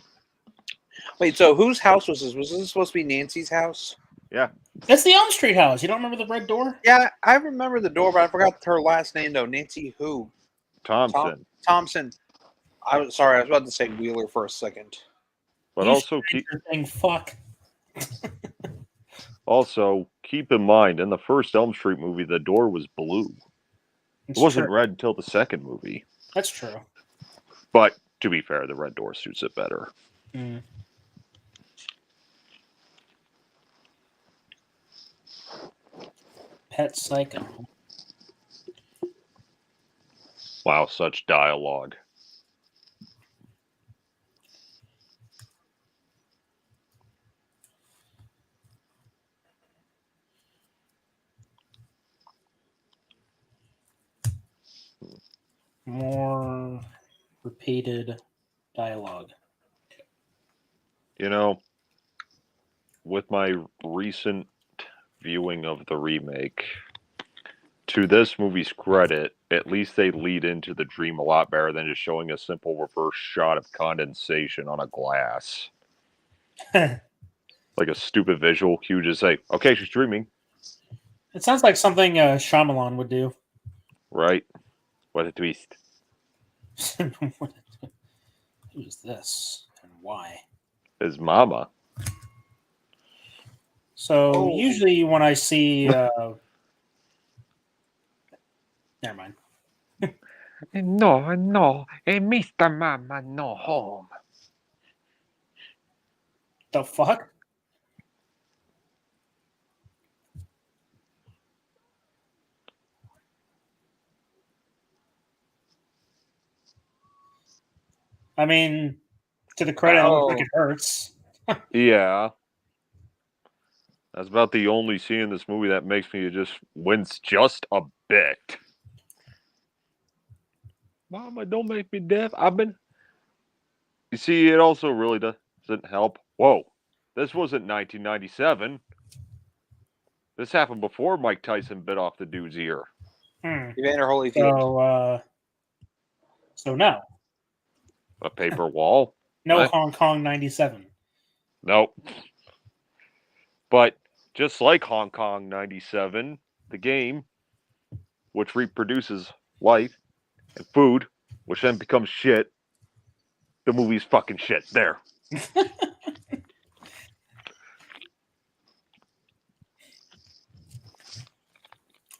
Wait, so whose house was this? Was this supposed to be Nancy's house? Yeah. That's the Elm Street house. You don't remember the red door? Yeah, I remember the door, but I forgot her last name, though. Nancy who? Thompson. Thompson. I was sorry, I was about to say Wheeler for a second. But You also fuck. Also, keep in mind, in the first Elm Street movie, the door was blue. It's It wasn't true. red until the second movie. That's true. But, to be fair, the red door suits it better. Mm. Pet Psycho. Wow, such dialogue. More repeated dialogue. You know, with my recent viewing of the remake, to this movie's credit, at least they lead into the dream a lot better than just showing a simple reverse shot of condensation on a glass. Like a stupid visual cue, just say, okay, she's dreaming. It sounds like something Shyamalan would do. Right? What a twist. Who is this and why? His mama. So usually when I see never mind. No, Mr. Mama, no home. The fuck? I mean, to the credit, it looks like it hurts. Yeah. That's about the only scene in this movie that makes me just wince just a bit. Mama, don't make me deaf. You see, it also really doesn't help. Whoa. This wasn't 1997. This happened before Mike Tyson bit off the dude's ear. Evander Holyfield. So no. A paper wall? No What? Hong Kong 97. Nope. But just like Hong Kong 97, the game, which reproduces life and food, which then becomes shit, the movie's fucking shit. There.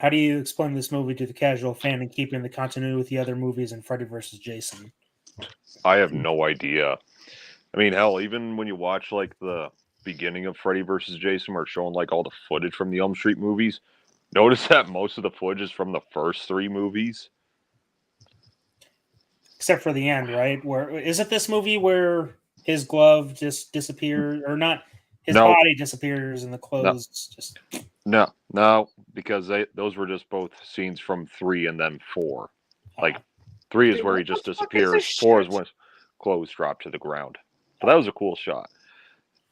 How do you explain this movie to the casual fan and keeping the continuity with the other movies in Freddy vs. Jason? I have no idea. I mean, hell, even when you watch like the beginning of Freddy vs. Jason, where it's showing like all the footage from the Elm Street movies, notice that most of the footage is from the first three movies. Except for the end, right? Where is it this movie where his glove just disappears, or not? His body disappears and the clothes just. No, because those were just both scenes from 3 and then 4. Like 3 is where he just disappears. 4 is when his clothes drop to the ground. But that was a cool shot.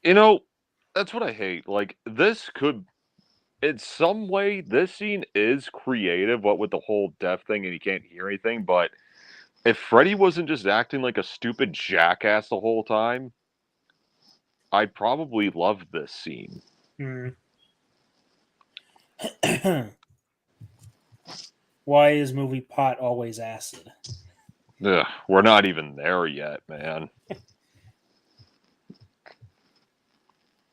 You know, that's what I hate. Like this could, in some way, this scene is creative. What with the whole deaf thing and he can't hear anything, but if Freddy wasn't just acting like a stupid jackass the whole time, I'd probably love this scene. Why is movie pot always acid? Ugh, we're not even there yet, man.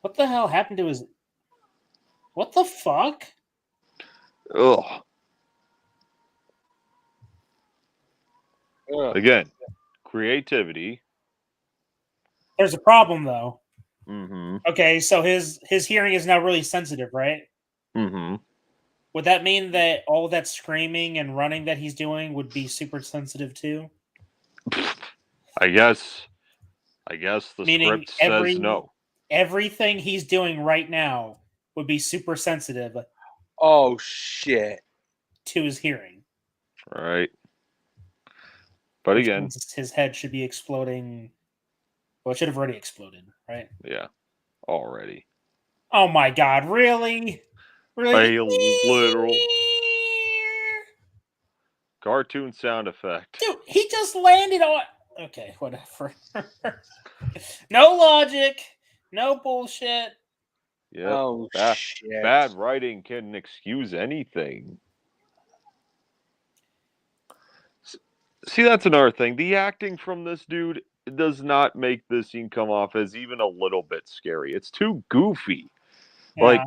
What the hell happened to his... What the fuck? Ugh. Again, creativity. There's a problem, though. Mm-hmm. Okay, so his hearing is now really sensitive, right? Mm-hmm. Would that mean that all that screaming and running that he's doing would be super sensitive too? I guess the Meaning script says no. Everything he's doing right now would be super sensitive. Oh shit! To his hearing. Right. But Which again, means his head should be exploding. Well, it should have already exploded, right? Yeah, already. Oh my god! Really? Really? A literal cartoon sound effect. Dude, he just landed on... Okay, whatever. No logic. No bullshit. Yeah. Oh, shit. Bad writing can excuse anything. See, that's another thing. The acting from this dude does not make this scene come off as even a little bit scary. It's too goofy. Yeah. Like,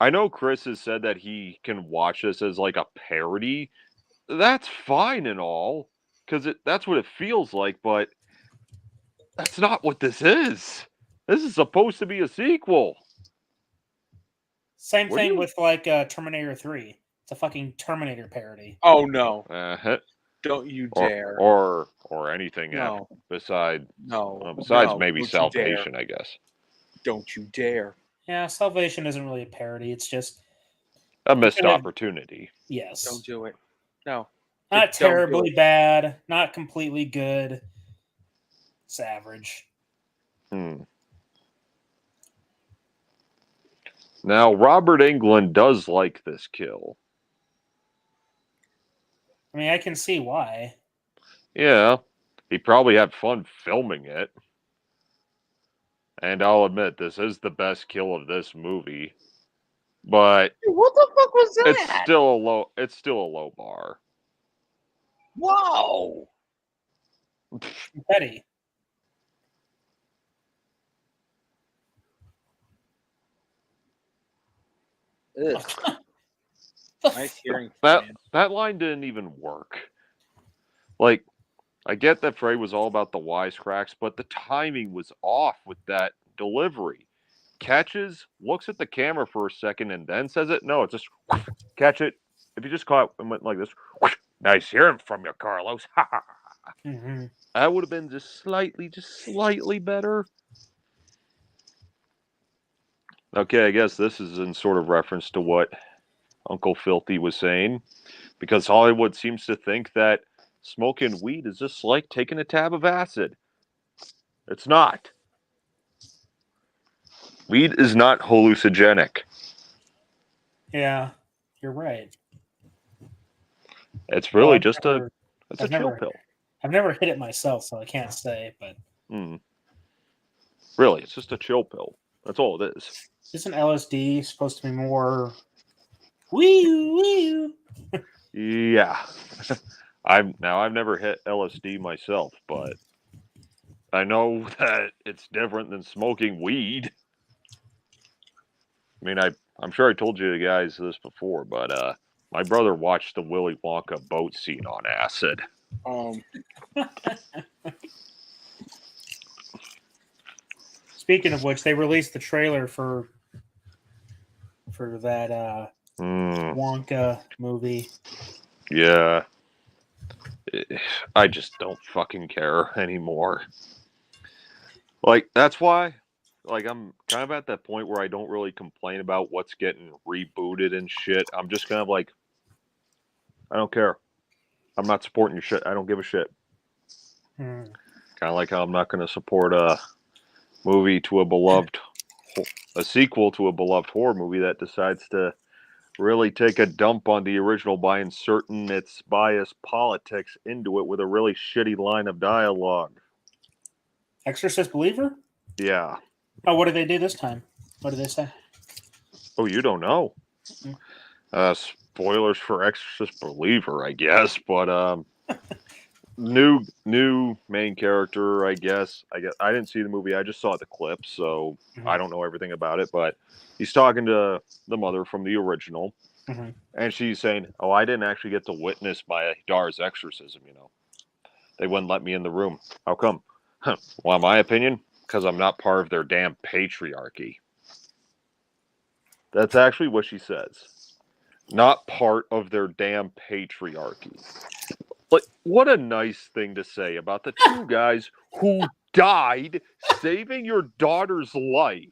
I know Chris has said that he can watch this as like a parody. That's fine and all, because that's what it feels like, but that's not what this is. This is supposed to be a sequel. Same thing with like Terminator 3. It's a fucking Terminator parody. Oh no. Don't you dare. Or anything besides maybe Salvation, I guess. Don't you dare. Yeah, Salvation isn't really a parody. It's just a missed opportunity. Yes. Don't do it. No. Not terribly bad. Not completely good. It's average. Now, Robert Englund does like this kill. I mean, I can see why. Yeah. He probably had fun filming it. And I'll admit, this is the best kill of this movie. But what the fuck was that? It's still a low bar. Whoa! Freddy. Nice hearing. That line didn't even work. Like, I get that Freddy was all about the wisecracks, but the timing was off with that delivery. Catches, looks at the camera for a second, and then says it. No, it's just catch it. If you just caught and went like this, nice hearing from you, Carlos. Mm-hmm. That would have been just slightly better. Okay, I guess this is in sort of reference to what Uncle Filthy was saying, because Hollywood seems to think that smoking weed is just like taking a tab of acid. It's not. Weed is not hallucinogenic. Yeah, you're right. It's really just a chill pill. I've never hit it myself, so I can't say, but... Really, it's just a chill pill. That's all it is. Isn't LSD supposed to be more... Wee-oo? Yeah. I've never hit LSD myself, but I know that it's different than smoking weed. I mean, I'm sure I told you guys this before, but my brother watched the Willy Wonka boat scene on acid. Speaking of which, they released the trailer for that Wonka movie. Yeah. I just don't fucking care anymore. Like, that's why, like, I'm kind of at that point where I don't really complain about what's getting rebooted and shit. I'm just kind of like, I don't care. I'm not supporting your shit. I don't give a shit. Kind of like how I'm not going to support a movie to a sequel to a beloved horror movie that decides to really take a dump on the original by inserting its biased politics into it with a really shitty line of dialogue. Exorcist Believer? Yeah. Oh, what did they do this time? What did they say? Oh, you don't know. Spoilers for Exorcist Believer, I guess, but New main character, I guess. I didn't see the movie. I just saw the clip, so I don't know everything about it. But he's talking to the mother from the original, and she's saying, "Oh, I didn't actually get to witness my daughter's exorcism. They wouldn't let me in the room. How come? Well, in my opinion, because I'm not part of their damn patriarchy." That's actually what she says. Not part of their damn patriarchy. Like, what a nice thing to say about the two guys who died saving your daughter's life.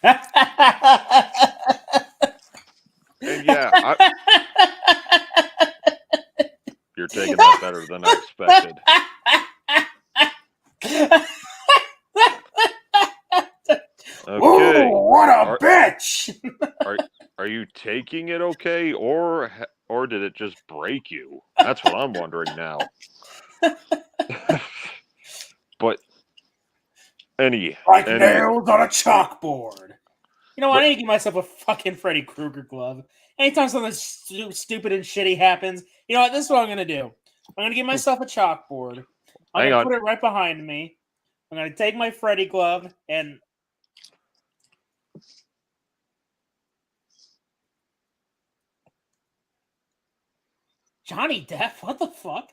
And yeah, you're taking that better than I expected. Okay. Ooh, what a bitch! Are you taking it okay, or did it just break you? That's what I'm wondering now. But like nails on a chalkboard. You know what? I need to give myself a fucking Freddy Krueger glove. Anytime something stupid and shitty happens, you know what? This is what I'm gonna do. I'm gonna give myself a chalkboard. I'm gonna put it right behind me. I'm gonna take my Freddy glove and. Johnny Depp? What the fuck?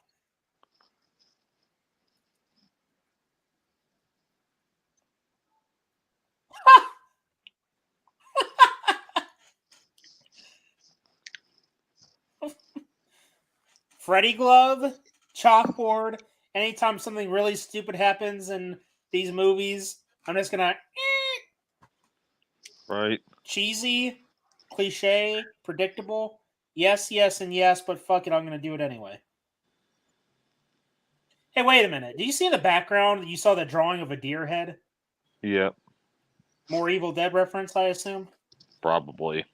Freddy glove, chalkboard. Anytime something really stupid happens in these movies, I'm just gonna. Right. Cheesy, cliche, predictable. Yes, yes, and yes, but fuck it, I'm gonna do it anyway. Hey, wait a minute. Did you see in the background, you saw the drawing of a deer head? Yeah. More Evil Dead reference, I assume? Probably.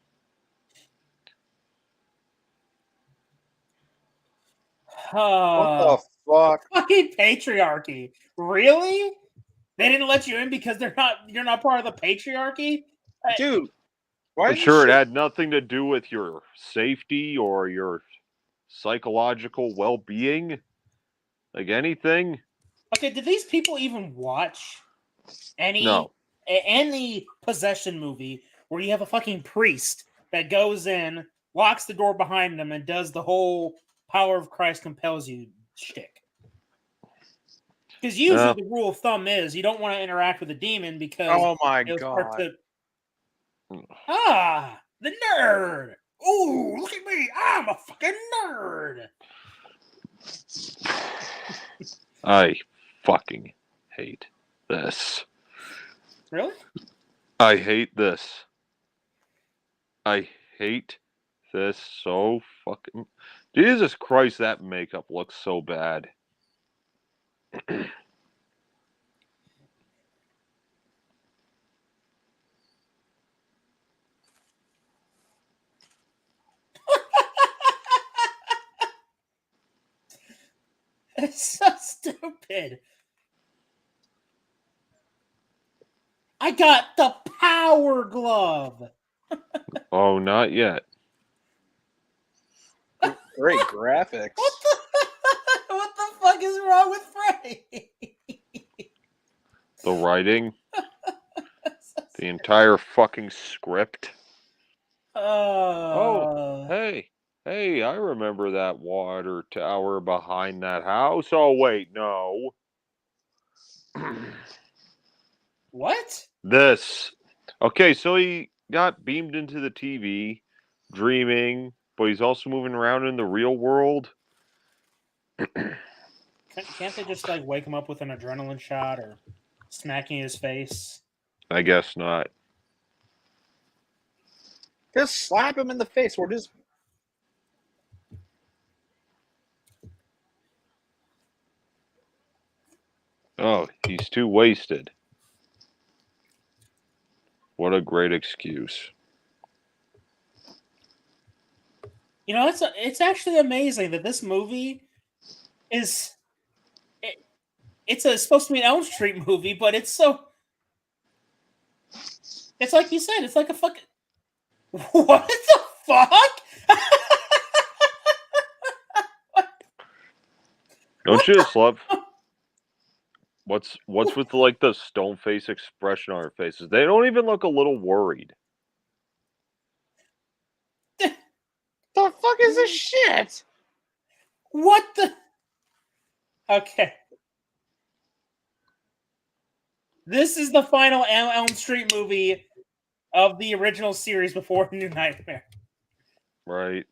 What the fuck? Fucking patriarchy. Really? They didn't let you in because you're not part of the patriarchy? Dude, I'm sure it had nothing to do with your safety or your psychological well-being. Like anything. Okay, did these people even watch any possession movie where you have a fucking priest that goes in, locks the door behind them, and does the whole power of Christ compels you shtick? Because usually the rule of thumb is you don't want to interact with a demon because oh my god, the nerd. Ooh, look at me! I'm a fucking nerd. I fucking hate this. Really? I hate this. I hate this so fucking. Jesus Christ, that makeup looks so bad. It's so stupid. I got the power glove. Oh, not yet. Great graphics. What the fuck is wrong with Freddy? The writing. The entire fucking script. Oh, hey, I remember that water tower behind that house. Oh, wait, no. What? This. Okay, so he got beamed into the TV, dreaming, but he's also moving around in the real world. Can't they just like wake him up with an adrenaline shot or smacking his face? I guess not. Just slap him in the face or just. Oh, he's too wasted. What a great excuse. You know, it's actually amazing that this movie is. It's supposed to be an Elm Street movie, but it's so. It's like you said. It's like a fucking. What the fuck? Don't you just love what's with like the stone face expression on our faces? They don't even look a little worried. The fuck is this shit? What the? Okay. This is the final Elm Street movie of the original series before New Nightmare. Right.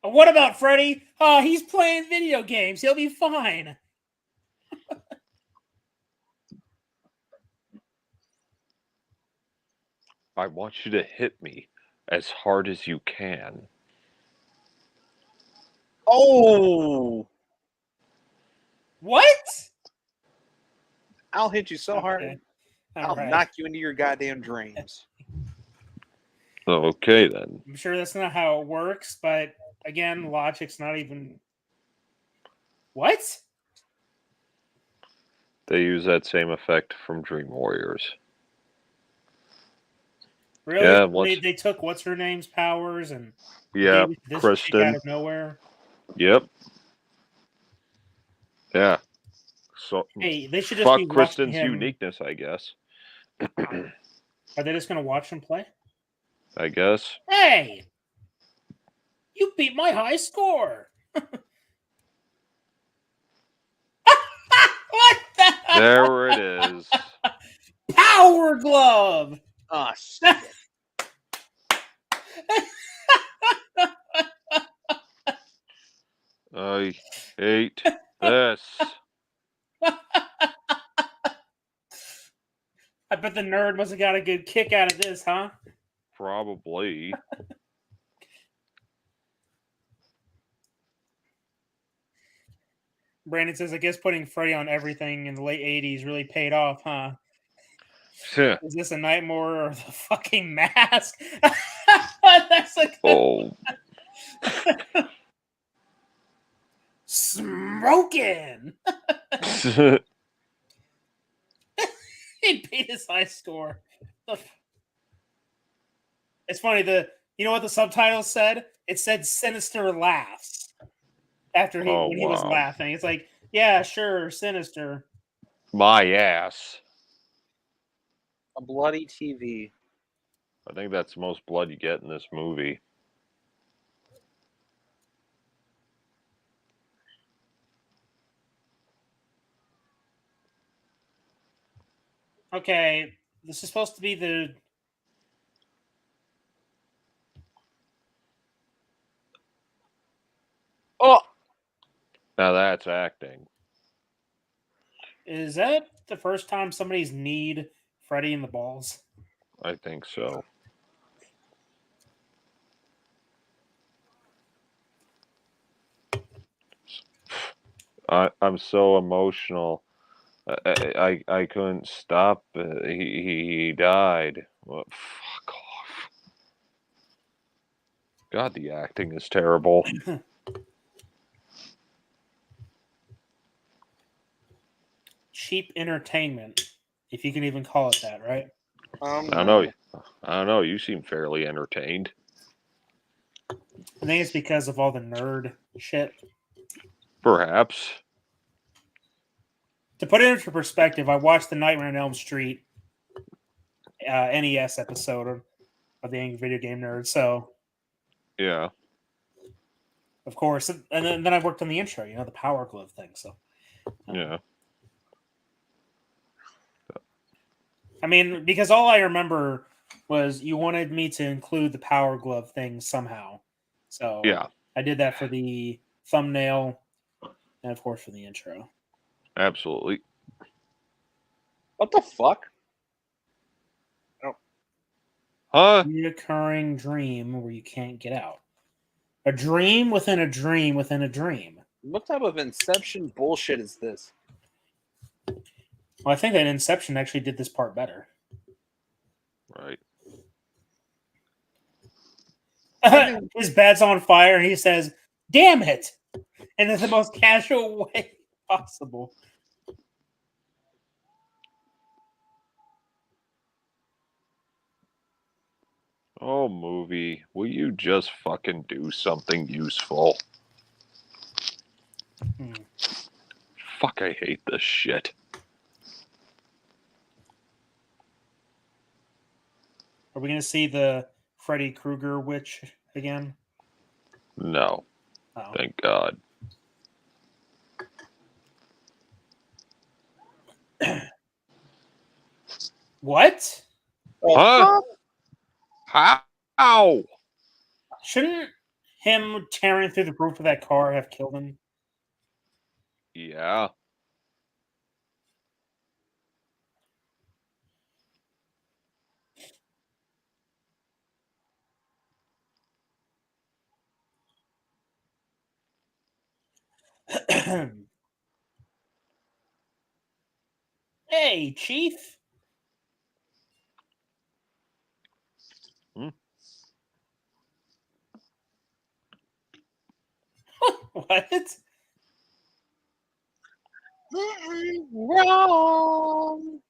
What about Freddy? Oh, he's playing video games. He'll be fine. I want you to hit me as hard as you can. Oh! What? I'll hit you so hard, I'll knock you into your goddamn dreams. Okay, then. I'm sure that's not how it works, but again, logic's not even... What? They use that same effect from Dream Warriors. Really? Yeah, they took what's-her-name's powers and... Yeah, this Kristen. out of nowhere? Yep. Yeah. So, hey, they should just fuck be Kristen's him. uniqueness, I guess. Are they just going to watch him play? I guess. Hey! You beat my high score! What the? There it is. Power glove! Oh, shit. I hate this. I bet the nerd must have got a good kick out of this, huh? Probably. Brandon says, I guess putting Freddy on everything in the late 80s really paid off, huh? Yeah. Is this a Nightmare or the fucking mask? That's like... Oh. Smoking! He beat his high score. It's funny, you know what the subtitle said? It said sinister laughs. After when he was laughing. It's like, yeah, sure, sinister. My ass. A bloody TV. I think that's the most blood you get in this movie. Okay, this is supposed to be the... Oh! Now that's acting. Is that the first time somebody's kneed Freddy in the balls? I think so. I'm so emotional. I couldn't stop. He died. Well, fuck off. God, the acting is terrible. Cheap entertainment, if you can even call it that, right? I don't know. You seem fairly entertained. I think it's because of all the nerd shit. Perhaps. To put it into perspective, I watched the Nightmare on Elm Street NES episode of the Angry Video Game Nerd, so... Yeah. Of course. And then I worked on the intro, the Power Glove thing, so... Yeah. I mean, because all I remember was you wanted me to include the Power Glove thing somehow. So yeah, I did that for the thumbnail and, of course, for the intro. Absolutely. What the fuck? Oh. Huh? Reoccurring dream where you can't get out. A dream within a dream within a dream. What type of Inception bullshit is this? Well, I think that Inception actually did this part better. Right. His bed's on fire and he says, "Damn it!" And in the most casual way possible. Oh, movie. Will you just fucking do something useful? Fuck, I hate this shit. Are we going to see the Freddy Krueger witch again? No. Oh. Thank God. What? Huh? How? Shouldn't him tearing through the roof of that car have killed him? Yeah. Hey, Chief. Hmm? What? Wrong.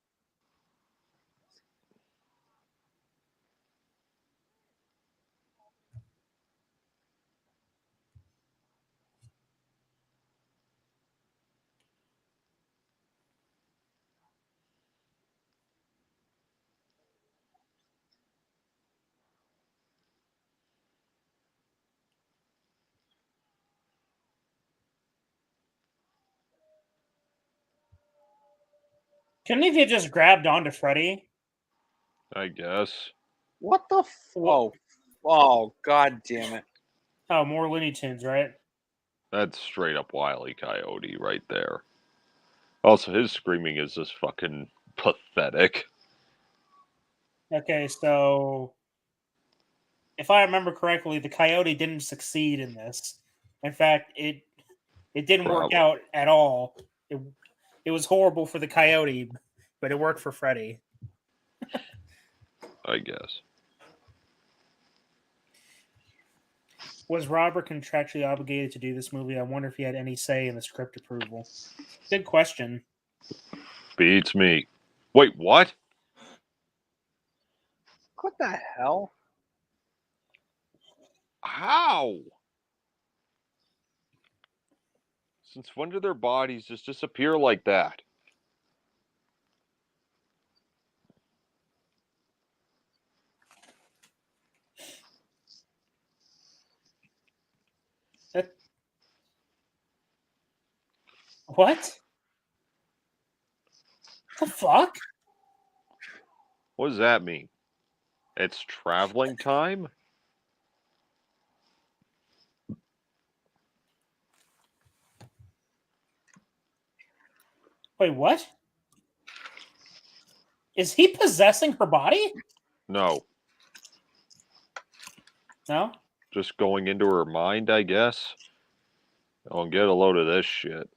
Couldn't he have just grabbed onto Freddy? I guess. What the? Oh, God damn it! Oh, more Looney Tunes, right? That's straight up Wile E. Coyote right there. Also, his screaming is just fucking pathetic. Okay, so if I remember correctly, the coyote didn't succeed in this. In fact, it didn't work out at all. It was horrible for the coyote, but it worked for Freddy. I guess. Was Robert contractually obligated to do this movie? I wonder if he had any say in the script approval. Good question. Beats me. Wait, what? What the hell? How? Since when do their bodies just disappear like that? What? The fuck? What does that mean? It's traveling time? Wait, what? Is he possessing her body? No. No? Just going into her mind, I guess. Oh, and get a load of this shit.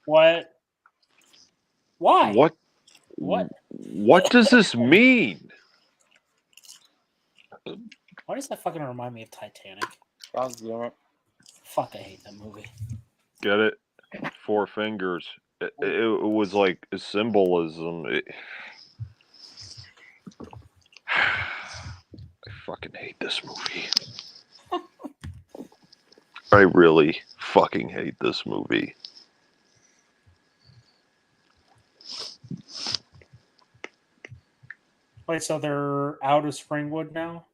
What? Why? What? What? What does this mean? Why does that fucking remind me of Titanic? Fuck, I hate that movie. Get it? 4 fingers. It was like a symbolism. I fucking hate this movie. I really fucking hate this movie. Wait, so they're out of Springwood now?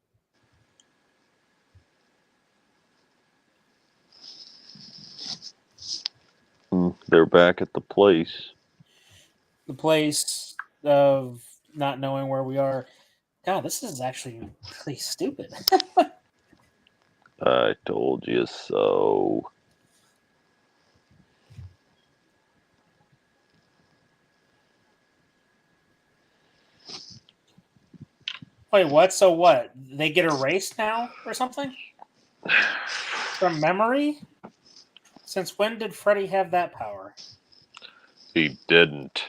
They're back at the place. The place of not knowing where we are. God, this is actually really stupid. I told you so. Wait, what? So what? They get erased now or something? From memory? Since when did Freddy have that power? He didn't.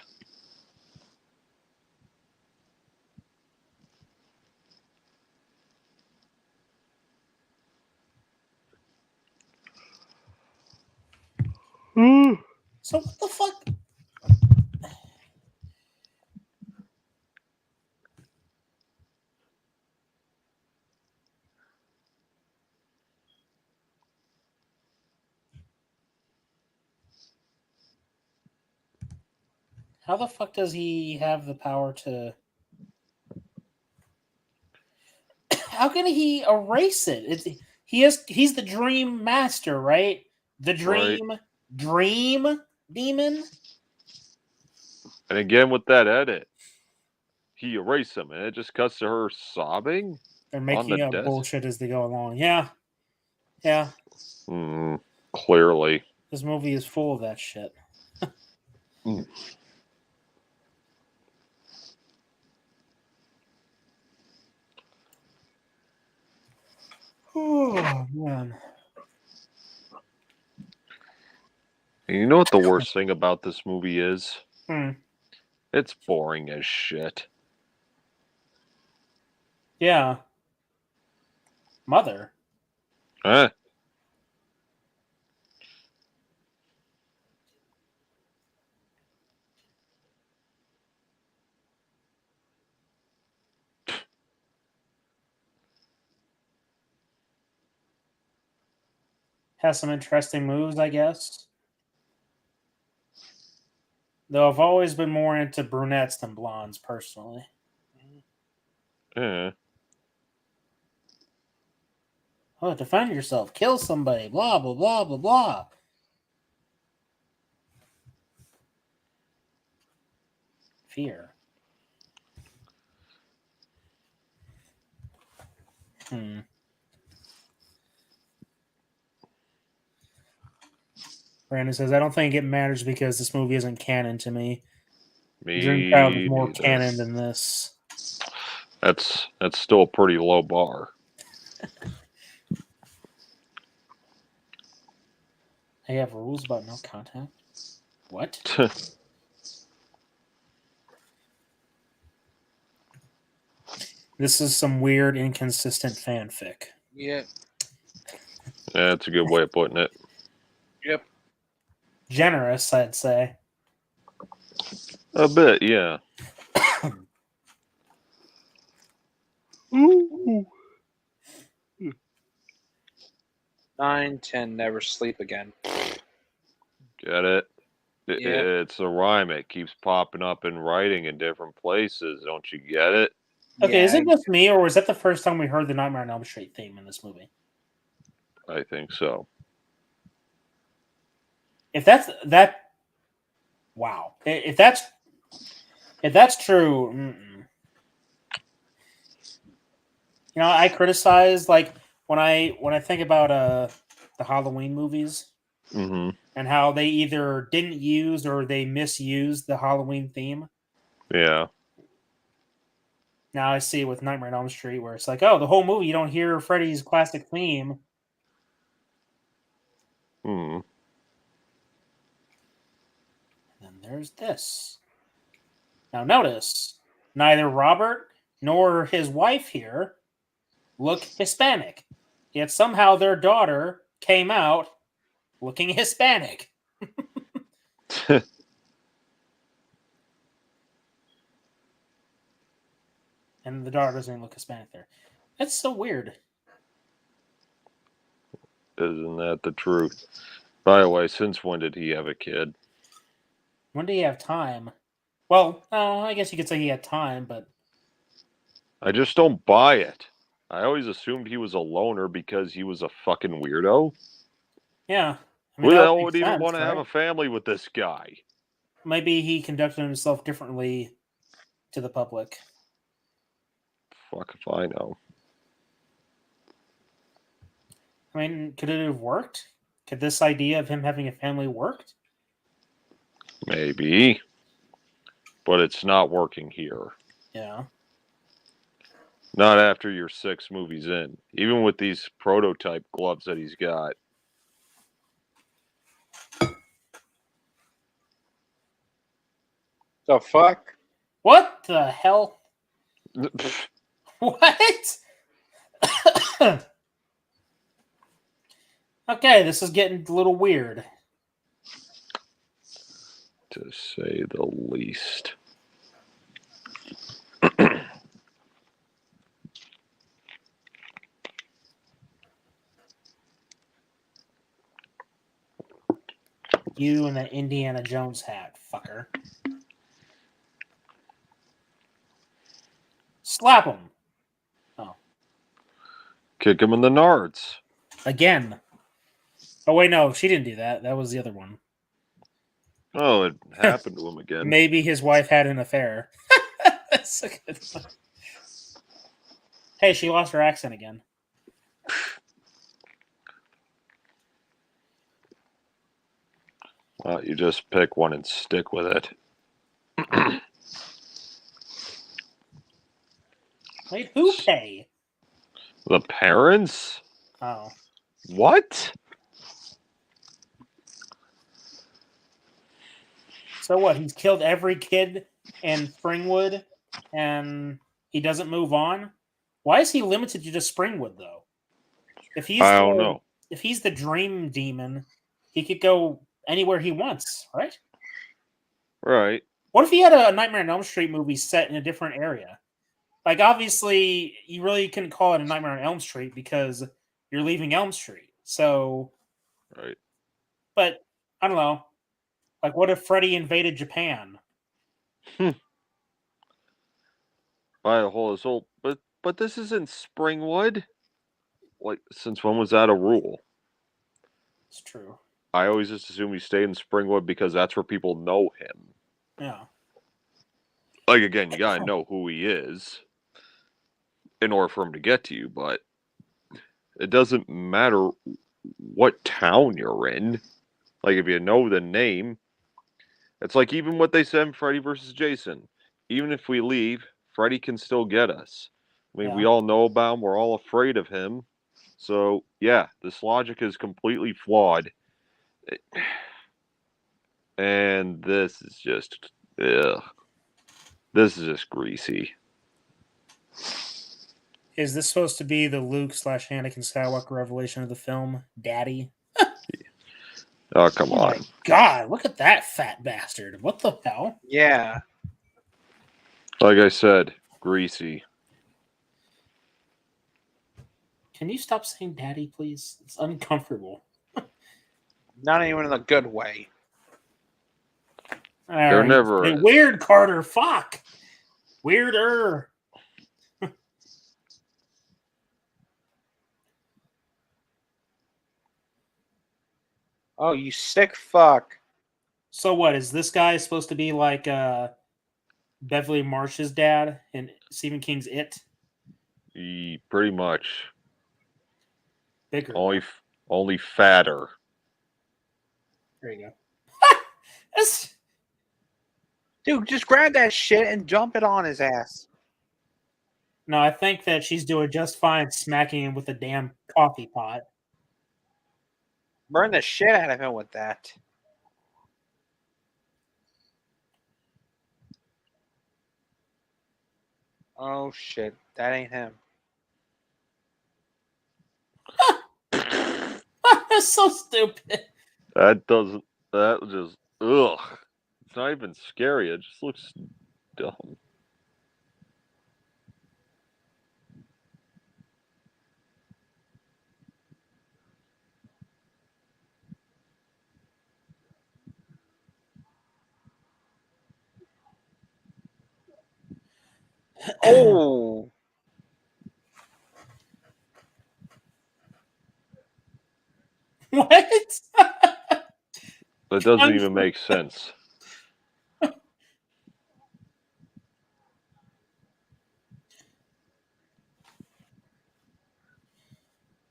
So what the fuck? How the fuck does he have the power to... How can he erase it? He's the dream master, right? The dream demon. And again with that edit, he erased them, and it just cuts to her sobbing. They're making up bullshit as they go along. Yeah. Clearly, this movie is full of that shit. Oh man. And you know what the worst thing about this movie is? Hmm. It's boring as shit. Yeah. Mother. Huh? Has some interesting moves, I guess. Though I've always been more into brunettes than blondes, personally. Yeah. Oh, defend yourself. Kill somebody. Blah, blah, blah, blah, blah. Fear. Brandon says, I don't think it matters because this movie isn't canon to me. Dream Child is more canon than this. That's still a pretty low bar. They have rules about no contact? What? This is some weird, inconsistent fanfic. Yeah. That's a good way of putting it. Yep. Generous, I'd say. A bit, yeah. Ooh. 9, 10, never sleep again. Get it? Yeah. It's a rhyme. It keeps popping up in writing in different places. Don't you get it? Okay, is it just me, or was that the first time we heard the Nightmare on Elm Street theme in this movie? I think so. If that's that, wow. If that's true, you know, I criticize like when I think about the Halloween movies and how they either didn't use or they misused the Halloween theme. Yeah. Now I see it with Nightmare on Elm Street where it's like, oh, the whole movie you don't hear Freddy's classic theme. And then there's this. Now notice, neither Robert nor his wife here look Hispanic. Yet somehow their daughter came out looking Hispanic. And the daughter doesn't even look Hispanic there. That's so weird. Isn't that the truth? By the way, since when did he have a kid? When did he have time? Well, I guess you could say he had time, but... I just don't buy it. I always assumed he was a loner because he was a fucking weirdo. Yeah. I mean, Who the hell would even want to have a family with this guy? Maybe he conducted himself differently to the public. Fuck if I know. I mean, could it have worked? Could this idea of him having a family worked? Maybe. But it's not working here. Yeah. Not after you're 6 movies in. Even with these prototype gloves that he's got. The fuck? What the hell? What? Okay, this is getting a little weird. To say the least. You and the Indiana Jones hat, fucker. Slap him. Oh. Kick him in the nards. Again. Oh, wait, no. She didn't do that. That was the other one. Oh, it happened to him again. Maybe his wife had an affair. That's a good one. Hey, she lost her accent again. Well, you just pick one and stick with it. Wait, who pay? The parents? Oh. What? So what? He's killed every kid in Springwood, and he doesn't move on? Why is he limited to just Springwood, though? I don't know. If he's the dream demon, he could go anywhere he wants, right? Right. What if he had a Nightmare on Elm Street movie set in a different area? Like, obviously, you really couldn't call it a Nightmare on Elm Street because you're leaving Elm Street. So, right. But, I don't know. Like, what if Freddy invaded Japan? By the whole assault, but this isn't Springwood. Like, since when was that a rule? It's true. I always just assume he stayed in Springwood because that's where people know him. Yeah. Like, again, you gotta know who he is in order for him to get to you, but it doesn't matter what town you're in. Like, if you know the name, it's like even what they said in Freddy versus Jason. Even if we leave, Freddy can still get us. I mean, we all know about him. We're all afraid of him. So, yeah, this logic is completely flawed. And this is just, ugh. This is just greasy. Is this supposed to be the Luke / Anakin Skywalker revelation of the film, Daddy? Oh, come on. Oh my God, look at that fat bastard. What the hell? Yeah. Like I said, greasy. Can you stop saying Daddy, please? It's uncomfortable. Not even in a good way. They're never. Hey, weird, Carter. Fuck. Weirder. Oh, you sick fuck. So what, is this guy supposed to be like Beverly Marsh's dad in Stephen King's It? Pretty much. Bigger. Only fatter. There you go. Dude, just grab that shit and jump it on his ass. No, I think that she's doing just fine smacking him with a damn coffee pot. Burn the shit out of him with that. Oh shit, that ain't him. That's so stupid. That just, ugh. It's not even scary. It just looks dumb. Oh. What? That doesn't even make sense.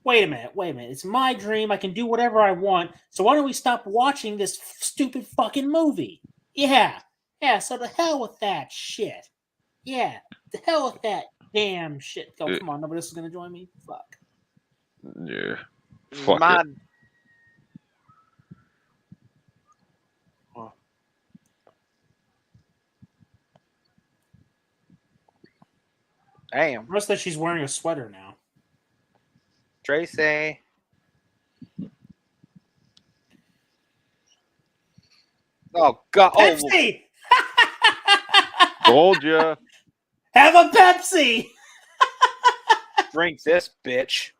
Wait a minute. It's my dream. I can do whatever I want. So why don't we stop watching this stupid fucking movie? Yeah. So the hell with that shit. Yeah. The hell with that damn shit. Oh, come on. Nobody else is going to join me? Fuck. Yeah. Fuck it. Damn. Notice that she's wearing a sweater now. Tracy. Oh, God. Pepsi! Told ya. Have a Pepsi! Drink this, bitch.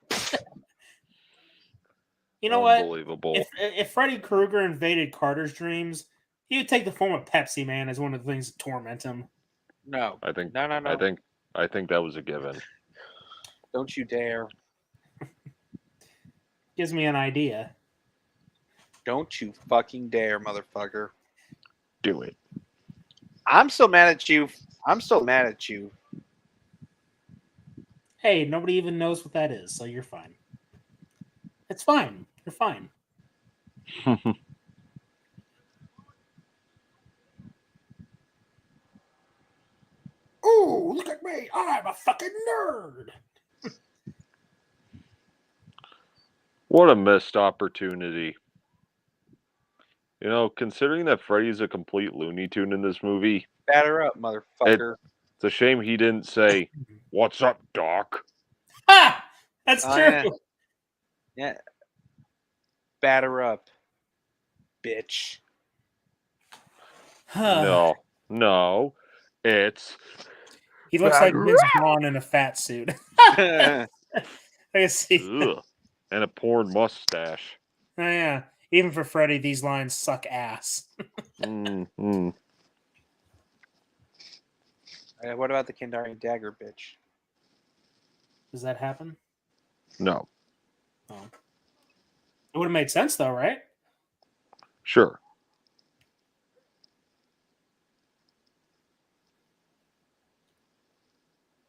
You know what? Unbelievable. If Freddy Krueger invaded Carter's dreams, he would take the form of Pepsi Man as one of the things that torment him. No. I think. No. I think that was a given. Don't you dare. Gives me an idea. Don't you fucking dare, motherfucker. Do it. I'm still mad at you. I'm still mad at you. Hey, nobody even knows what that is, so you're fine. It's fine. You're fine. Ooh, look at me. I'm a fucking nerd. What a missed opportunity. You know, considering that Freddy's a complete Looney Tune in this movie. Batter up, motherfucker. It's a shame he didn't say, "What's up, Doc?" Ha! That's true. Yeah. Batter up, bitch. No. It's... He looks like Vince Vaughn in a fat suit. I can see that. And a porn mustache. Oh, yeah. Even for Freddy, these lines suck ass. What about the Kandarian dagger, bitch? Does that happen? No. Oh. It would have made sense, though, right? Sure.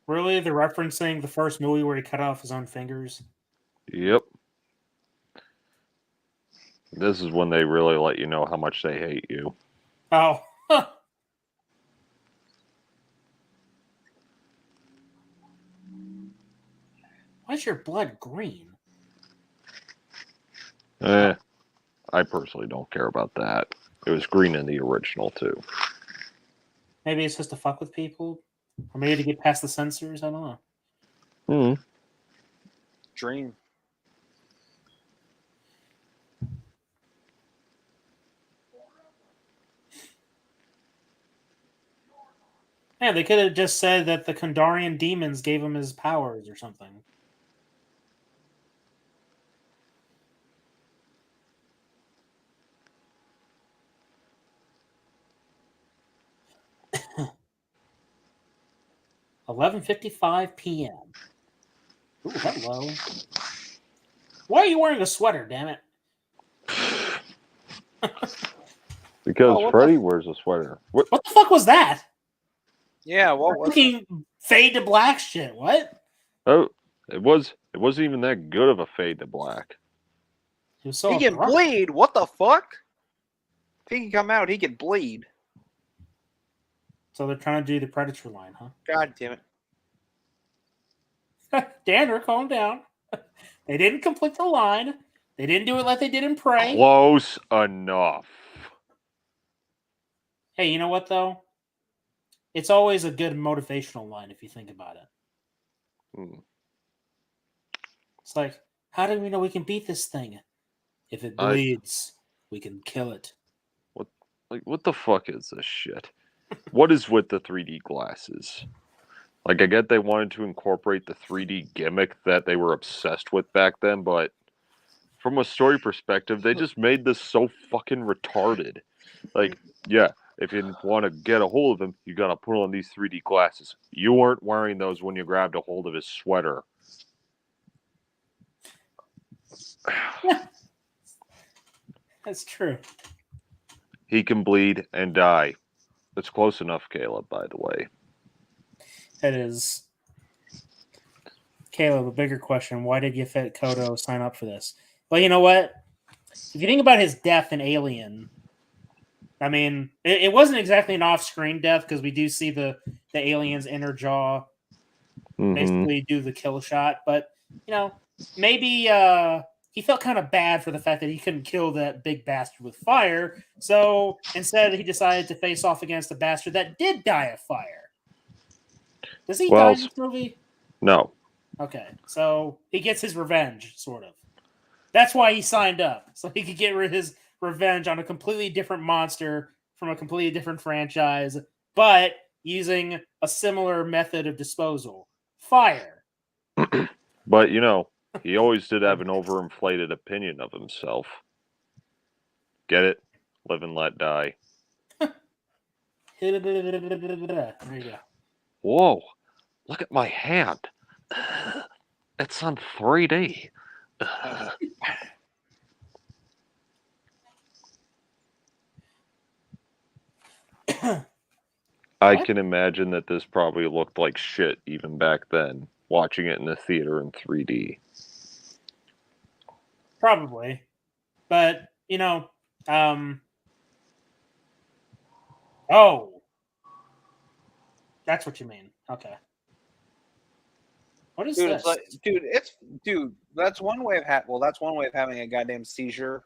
Really? They're referencing the first movie where he cut off his own fingers? Yep. This is when they really let you know how much they hate you. Oh. Huh. Why's your blood green? I personally don't care about that. It was green in the original, too. Maybe it's just to fuck with people? Or maybe to get past the censors? I don't know. Dream. Yeah, they could have just said that the Kandarian demons gave him his powers or something. $11:55 p.m. Ooh, hello. Why are you wearing a sweater, damn it? Because Freddy wears a sweater. What the fuck was that? Yeah, what was fucking fade to black shit? What? Oh, it wasn't even that good of a fade to black. He was so he can abrupt. bleed. What the fuck? If he can come out, he can bleed. So they're trying to do the Predator line, huh? God damn it. Daner, calm down. They didn't complete the line. They didn't do it like they did in Prey. Close enough. Hey, you know what, though? It's always a good motivational line if you think about it. It's like, how do we know we can beat this thing? If it bleeds, we can kill it. What the fuck is this shit? What is with the 3D glasses? Like, I get they wanted to incorporate the 3D gimmick that they were obsessed with back then, but from a story perspective, they just made this so fucking retarded. Like, yeah, if you want to get a hold of him, you gotta put on these 3D glasses. You weren't wearing those when you grabbed a hold of his sweater. That's true. He can bleed and die. That's close enough, Caleb, by the way. It is. Caleb, a bigger question. Why did Yafet Kodo sign up for this? Well, you know what? If you think about his death in Alien, I mean, it wasn't exactly an off-screen death because we do see the alien's inner jaw basically do the kill shot. But, you know, maybe he felt kind of bad for the fact that he couldn't kill that big bastard with fire. So instead, he decided to face off against a bastard that did die of fire. Does he die in this movie? No. Okay, so he gets his revenge, sort of. That's why he signed up, so he could get his revenge on a completely different monster from a completely different franchise, but using a similar method of disposal. Fire. But, you know, he always did have an overinflated opinion of himself. Get it? Live and let die. There you go. Whoa. Look at my hand. It's on 3D. I can imagine that this probably looked like shit even back then, watching it in the theater in 3D. Probably. But, oh. That's what you mean. Okay. What is Dude, this? that's one way of that's one way of having a goddamn seizure.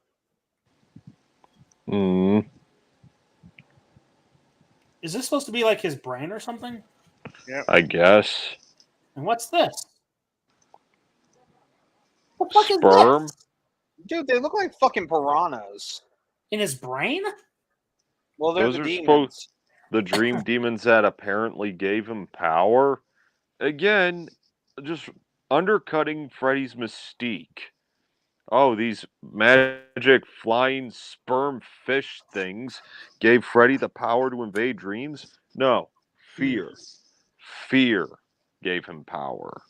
Is this supposed to be like his brain or something? Yeah. I guess. And what's this? What the fuck Sperm? is this? Dude, they look like fucking piranhas. In his brain? Well, they're Those the are demons. the dream demons that apparently gave him power. Again, just undercutting Freddy's mystique. Oh, these magic flying sperm fish things gave Freddy the power to invade dreams? No. Fear. Fear gave him power.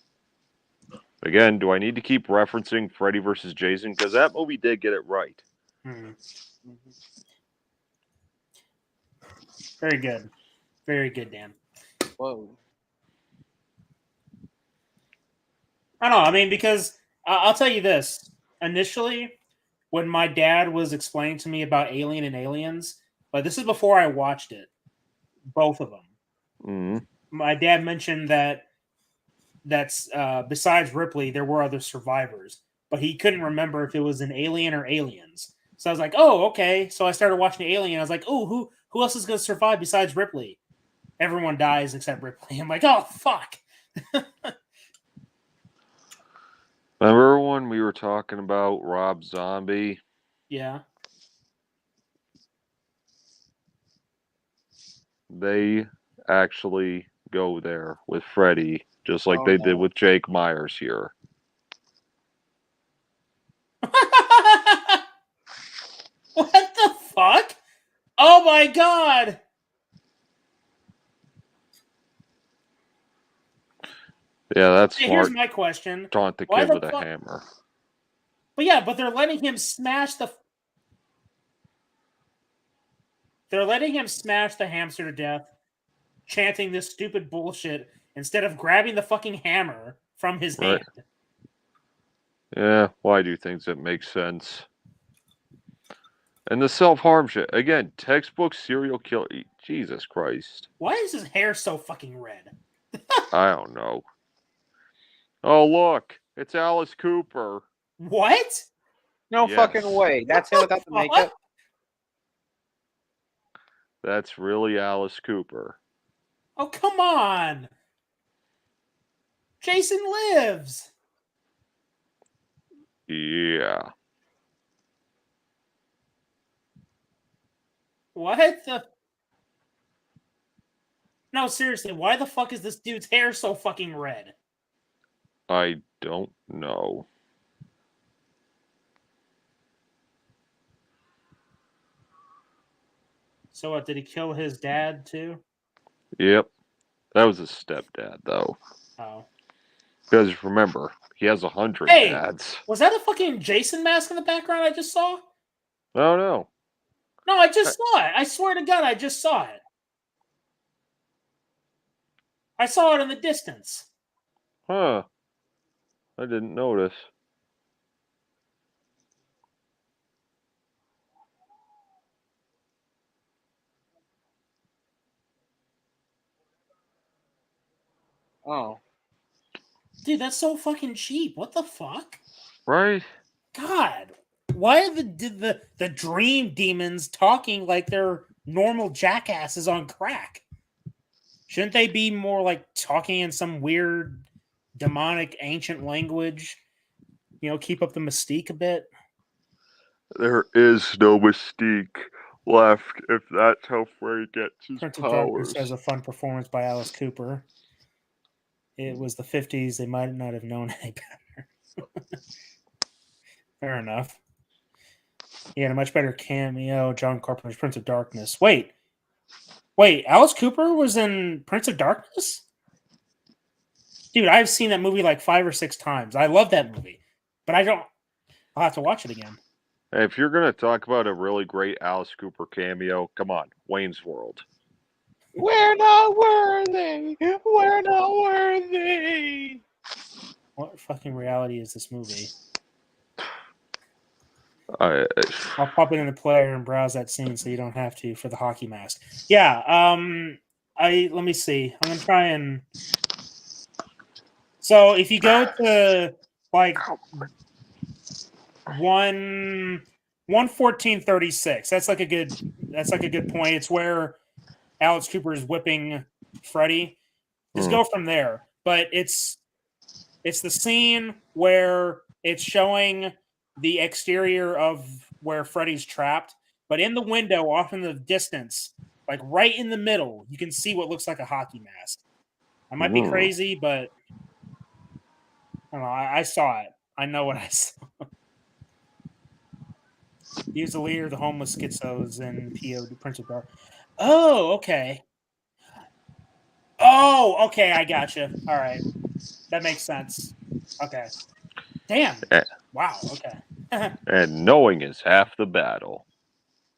Again, do I need to keep referencing Freddy versus Jason? Because that movie did get it right. Very good. Very good, Dan. Whoa. I don't know. I mean, because I'll tell you this. Initially, when my dad was explaining to me about Alien and Aliens, but this is before I watched it, both of them. My dad mentioned that's besides Ripley, there were other survivors, but he couldn't remember if it was an alien or aliens. So I was like, oh, okay. So I started watching Alien. I was like, oh, who else is going to survive besides Ripley? Everyone dies except Ripley. I'm like, oh, fuck. Remember when we were talking about Rob Zombie? Yeah. They actually go there with Freddy, just like they did with Jake Myers here. What the fuck? Oh my god! Yeah, that's smart. Here's my question. Taunt the kid with a hammer. But yeah, but they're letting him smash the... They're letting him smash the hamster to death, chanting this stupid bullshit, instead of grabbing the fucking hammer from his hand. Yeah, well, I do things that make sense. And the self-harm shit. Again, textbook serial killer. Jesus Christ. Why is his hair so fucking red? I don't know. Oh, look. It's Alice Cooper. What? No fucking way. That's him without the makeup? That's really Alice Cooper. Oh, come on. Jason lives. Yeah. What the... No, seriously, why the fuck is this dude's hair so fucking red? I don't know. So what, did he kill his dad too? Yep. That was his stepdad, though. Oh. Because remember, he has 100 dads. Was that a fucking Jason mask in the background I just saw? Oh, no. No, I just saw it. I swear to God, I just saw it. I saw it in the distance. Huh. I didn't notice. Oh. Dude, that's so fucking cheap. What the fuck? Right? God. Why are the dream demons talking like they're normal jackasses on crack? Shouldn't they be more like talking in some weird demonic ancient language? You know, keep up the mystique a bit? There is no mystique left if that's how Freddy gets his Prince of powers. Darkness has a fun performance by Alice Cooper. It was the 50s. They might not have known any better. Fair enough. He had a much better cameo. John Carpenter's Prince of Darkness. Wait, Alice Cooper was in Prince of Darkness? Dude, I've seen that movie like 5 or 6 times. I love that movie, but I'll have to watch it again. Hey, if you're going to talk about a really great Alice Cooper cameo, come on, Wayne's World. We're not worthy. We're not worthy. What fucking reality is this movie? I I'll pop it in the player and browse that scene so you don't have to for the hockey mask. Yeah, let me see. I'm gonna try and so if you go to like 1:14:36, that's like a good point. It's where Alex Cooper is whipping Freddy. Just go from there. But it's the scene where it's showing the exterior of where Freddy's trapped, but in the window, off in the distance, like right in the middle, you can see what looks like a hockey mask. I might be crazy, but I don't know. I saw it. I know what I saw. He was the leader of the homeless schizos in P.O. Prince of Dark. Oh, okay. Oh, okay. I gotcha. All right. That makes sense. Okay. Damn. Wow. Okay. and knowing is half the battle.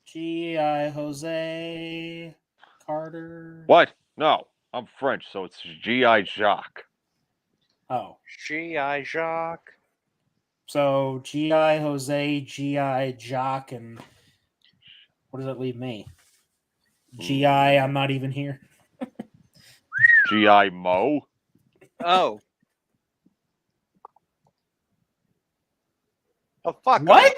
G.I. Jose Carter. What? No, I'm French, so it's G.I. Jacques. Oh. G.I. Jacques. So G.I. Jose, G.I. Jock, and what does that leave me? G.I. I'm not even here. G.I. Mo. Oh. Oh, fuck. What? Off.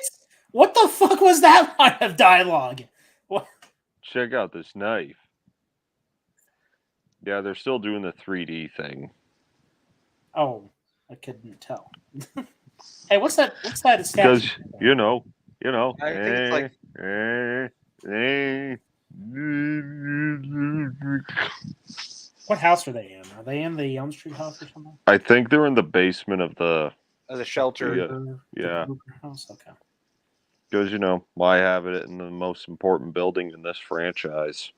What the fuck was that line of dialogue? What? Check out this knife. Yeah, they're still doing the 3D thing. Oh, I couldn't tell. Hey, what's that? What's that? Because you know. I think it's like. What house are they in? Are they in the Elm Street house or something? I think they're in the basement of the shelter. Yeah. House? Okay. Because, why have it in the most important building in this franchise?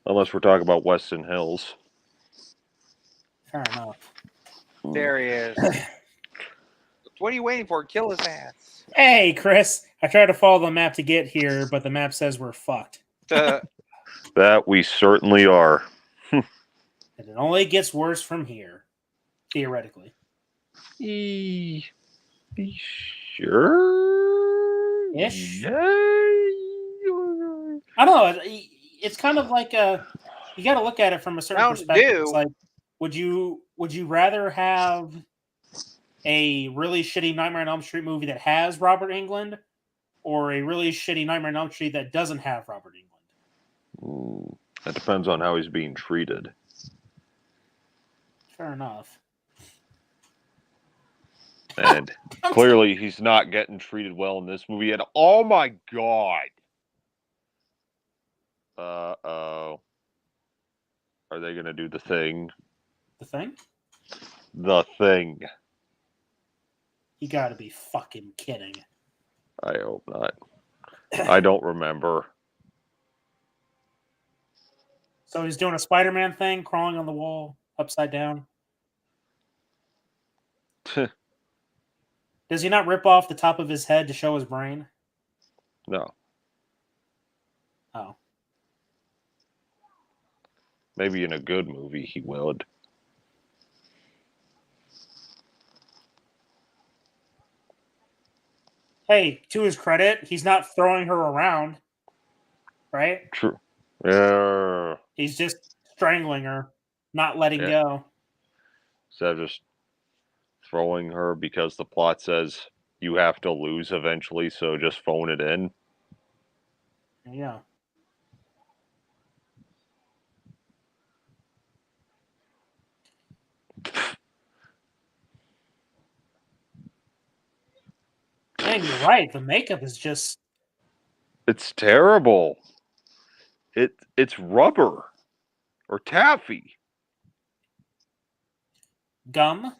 Unless we're talking about Weston Hills. Fair enough. There he is. What are you waiting for? Kill his ass. Hey, Chris. I tried to follow the map to get here, but the map says we're fucked. That we certainly are. And it only gets worse from here, theoretically. Sure? Ish? Yeah. I don't know. It's kind of like you got to look at it from a certain perspective. It's like, would you rather have a really shitty Nightmare on Elm Street movie that has Robert Englund, or a really shitty Nightmare on Elm Street that doesn't have Robert Englund? That depends on how he's being treated. Fair enough. And clearly he's not getting treated well in this movie. And oh my god. Uh-oh. Are they going to do the thing? The thing? The thing. You got to be fucking kidding. I hope not. I don't remember. So he's doing a Spider-Man thing, crawling on the wall, upside down. Does he not rip off the top of his head to show his brain? No. Oh. Maybe in a good movie he would. Hey, to his credit, he's not throwing her around. Right? True. Yeah. He's just strangling her, not letting go. Instead of just throwing her because the plot says you have to lose eventually, so just phone it in. Yeah. Man, you're right. The makeup is just... It's terrible. It's rubber or taffy. Gum?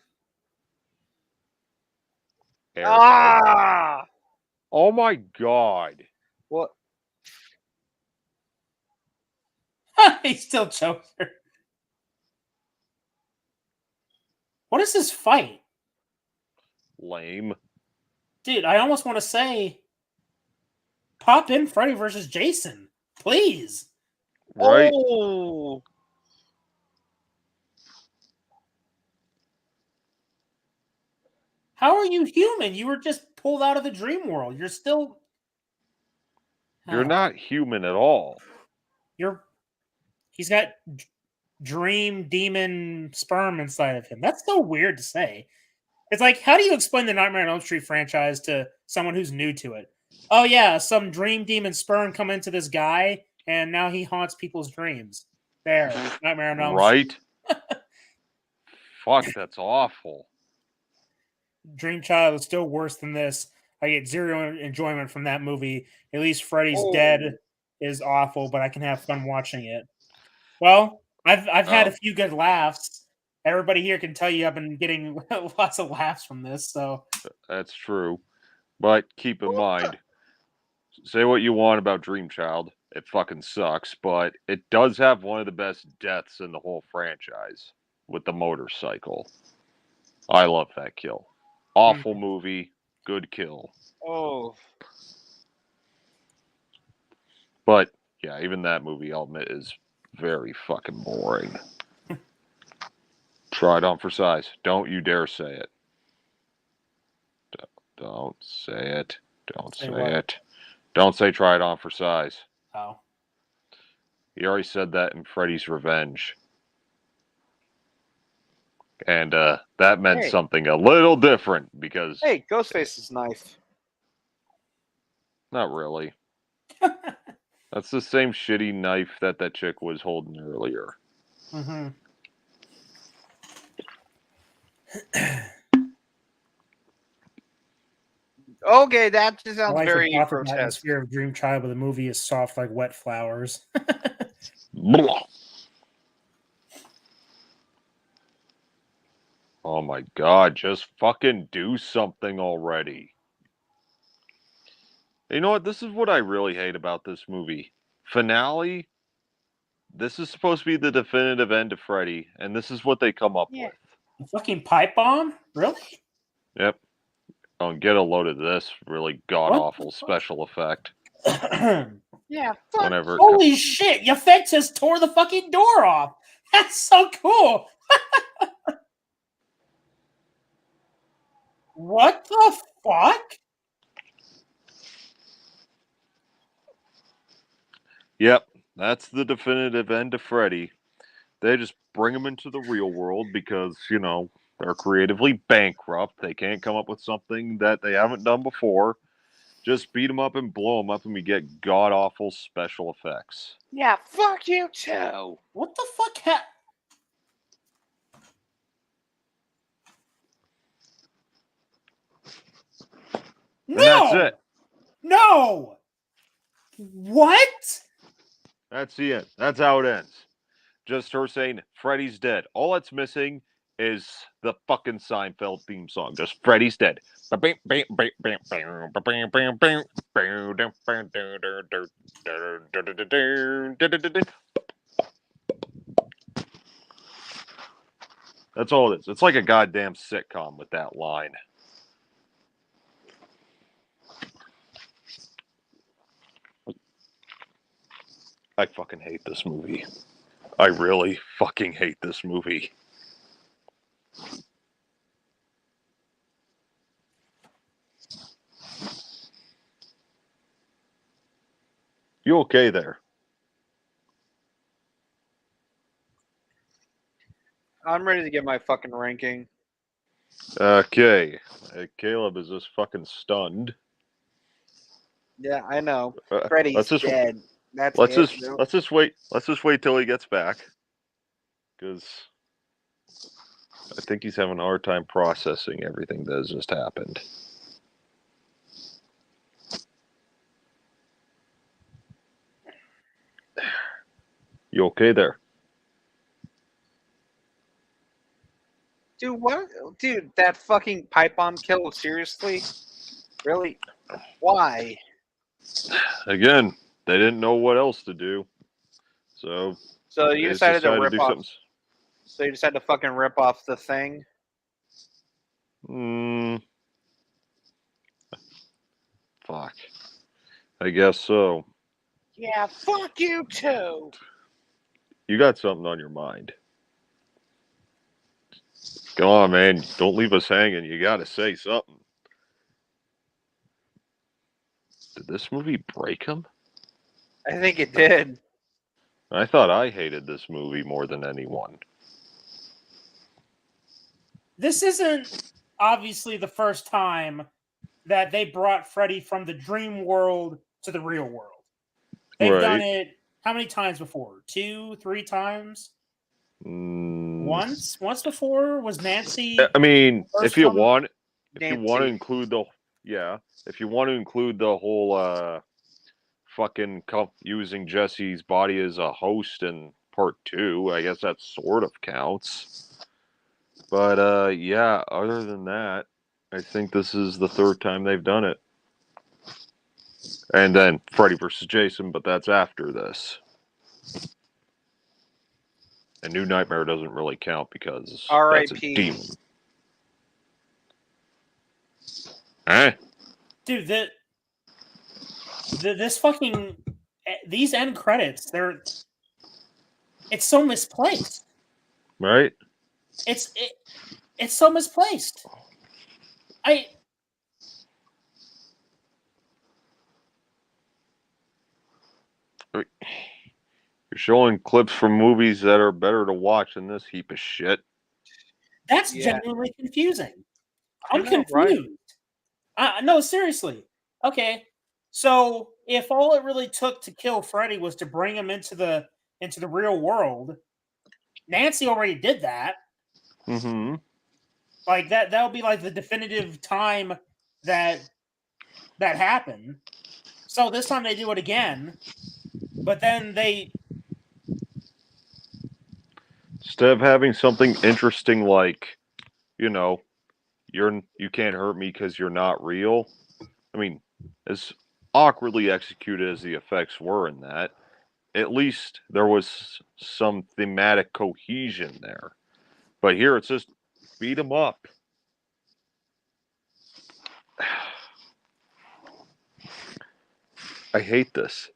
Ah! Oh my god. What? He still chokes her. What is this fight? Lame. Dude, I almost want to say, pop in Freddy versus Jason, please. Right? Oh. How are you human? You were just pulled out of the dream world. You're still... You're not human at all. He's got dream demon sperm inside of him. That's so weird to say. It's like, how do you explain the Nightmare on Elm Street franchise to someone who's new to it? Oh yeah, some dream demon sperm come into this guy, and now he haunts people's dreams. There, Nightmare on Elm Street. Right? Fuck, that's awful. Dream Child is still worse than this. I get zero enjoyment from that movie. At least Freddy's Dead is awful, but I can have fun watching it. Well, I've had a few good laughs. Everybody here can tell you I've been getting lots of laughs from this. So that's true, but keep in mind, say what you want about Dream Child, it fucking sucks, but it does have one of the best deaths in the whole franchise with the motorcycle. I love that kill. Awful movie, good kill. Oh. But yeah, even that movie, I'll admit, is very fucking boring. Try it on for size. Don't you dare say it. Don't say it. Don't say it. Don't say try it on for size. Oh. He already said that in Freddy's Revenge. And that meant something a little different because... Hey, Ghostface's knife. Not really. That's the same shitty knife that chick was holding earlier. Mm-hmm. Okay, that just sounds I very like the grotesque. atmosphere of Dream Child, but the movie is soft like wet flowers. Oh my god, just fucking do something already. You know what? This is what I really hate about this movie. Finale, this is supposed to be the definitive end of Freddy, and this is what they come up with. A fucking pipe bomb? Really? Yep. Oh, and get a load of this really god-awful special effect. Yeah. Whenever Holy shit! Your fence just tore the fucking door off! That's so cool! What the fuck? Yep, that's the definitive end of Freddy. They just bring him into the real world because, you know, they're creatively bankrupt. They can't come up with something that they haven't done before. Just beat him up and blow him up and we get god-awful special effects. Yeah, fuck you too. What the fuck And that's it. No! What? That's the end. That's how it ends. Just her saying, Freddy's dead. All that's missing is the fucking Seinfeld theme song. Just Freddy's dead. That's all it is. It's like a goddamn sitcom with that line. I fucking hate this movie. I really fucking hate this movie. You okay there? I'm ready to get my fucking ranking. Okay. Caleb is just fucking stunned. Yeah, I know. Freddy's dead. Let's just wait till he gets back. Because I think he's having a hard time processing everything that has just happened. You okay there? Dude, what? Dude, that fucking pipe bomb kill, seriously? Really? Why? Again, they didn't know what else to do. So you decided to rip do off. something. So you decided to fucking rip off The Thing? Fuck. I guess so. Yeah, fuck you too. You got something on your mind. Go on, man. Don't leave us hanging. You got to say something. Did this movie break him? I think it did. I thought I hated this movie more than anyone. This isn't obviously the first time that they brought Freddy from the dream world to the real world. They've done it how many times before? 2, 3 times? Once before was Nancy. I mean, if you want to include the whole fucking using Jesse's body as a host in part 2, I guess that sort of counts. But yeah, other than that, I think this is the 3rd time they've done it. And then Freddy vs. Jason, but that's after this. And New Nightmare doesn't really count because that's a demon. Eh? Dude, this fucking these end credits, it's so misplaced. Right? It's so misplaced. You're showing clips from movies that are better to watch than this heap of shit. That's genuinely confusing. I'm confused. Right? No, seriously. Okay, so if all it really took to kill Freddy was to bring him into the real world, Nancy already did that. Mm-hmm. Like that would be like the definitive time that happened. So this time they do it again, but then instead of having something interesting like, you can't hurt me because you're not real. I mean, as awkwardly executed as the effects were in that, at least there was some thematic cohesion there. But here it's just beat him up. I hate this.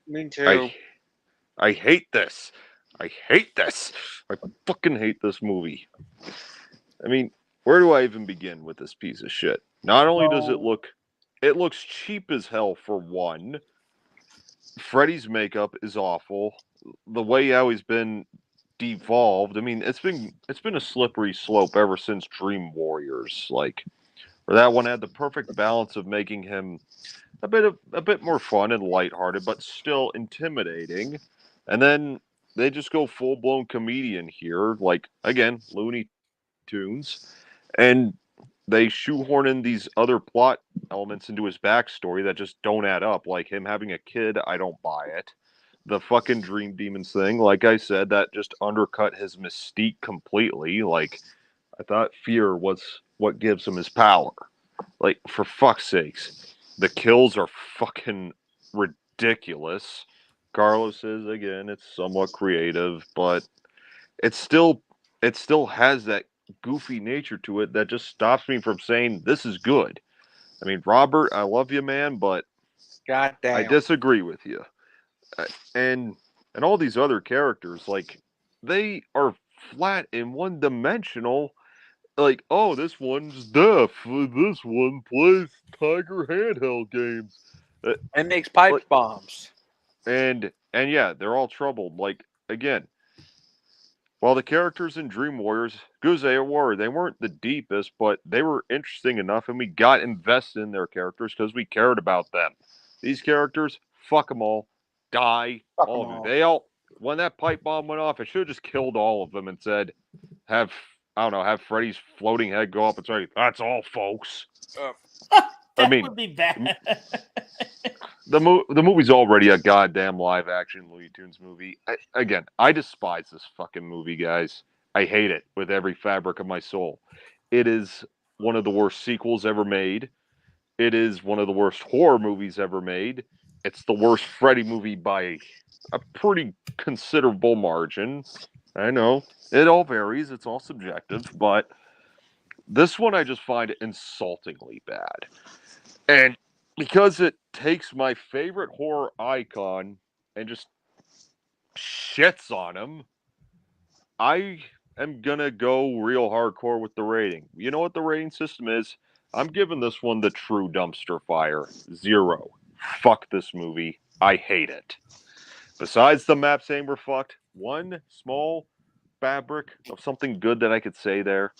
Me too. I hate this. I hate this. I fucking hate this movie. I mean, where do I even begin with this piece of shit? Not only does it looks cheap as hell for one. Freddy's makeup is awful. The way how he's been devolved. I mean, it's been a slippery slope ever since Dream Warriors. Like, where that one had the perfect balance of making him a bit more fun and lighthearted, but still intimidating. And then they just go full blown comedian here, like again, Looney Tunes, and they shoehorn in these other plot elements into his backstory that just don't add up. Like him having a kid, I don't buy it. The fucking Dream Demons thing, like I said, that just undercut his mystique completely. Like, I thought fear was what gives him his power. Like, for fuck's sakes. The kills are fucking ridiculous. Carlos says, again, it's somewhat creative, but it still has that goofy nature to it that just stops me from saying this is good. I mean, Robert, I love you, man, but goddamn, I disagree with you. And all these other characters, like, they are flat and one-dimensional. Like, oh, this one's deaf. This one plays Tiger handheld games. And makes pipe bombs. And yeah, they're all troubled. Like, again, while the characters in Dream Warriors, good they weren't the deepest, but they were interesting enough, and we got invested in their characters because we cared about them. These characters, fuck them all. Die. Fuck all them of all. them. They all, when that pipe bomb went off, it should have just killed all of them and said, have Freddy's floating head go up and say, that's all, folks. That would be bad. The movie's already a goddamn live-action Looney Tunes movie. I despise this fucking movie, guys. I hate it with every fabric of my soul. It is one of the worst sequels ever made. It is one of the worst horror movies ever made. It's the worst Freddy movie by a pretty considerable margin. I know. It all varies. It's all subjective. But This one I just find insultingly bad. And because it takes my favorite horror icon and just shits on him, I am going to go real hardcore with the rating. You know what the rating system is? I'm giving this one the true dumpster fire. 0. Fuck this movie. I hate it. Besides the map saying we're fucked, one small fabric of something good that I could say there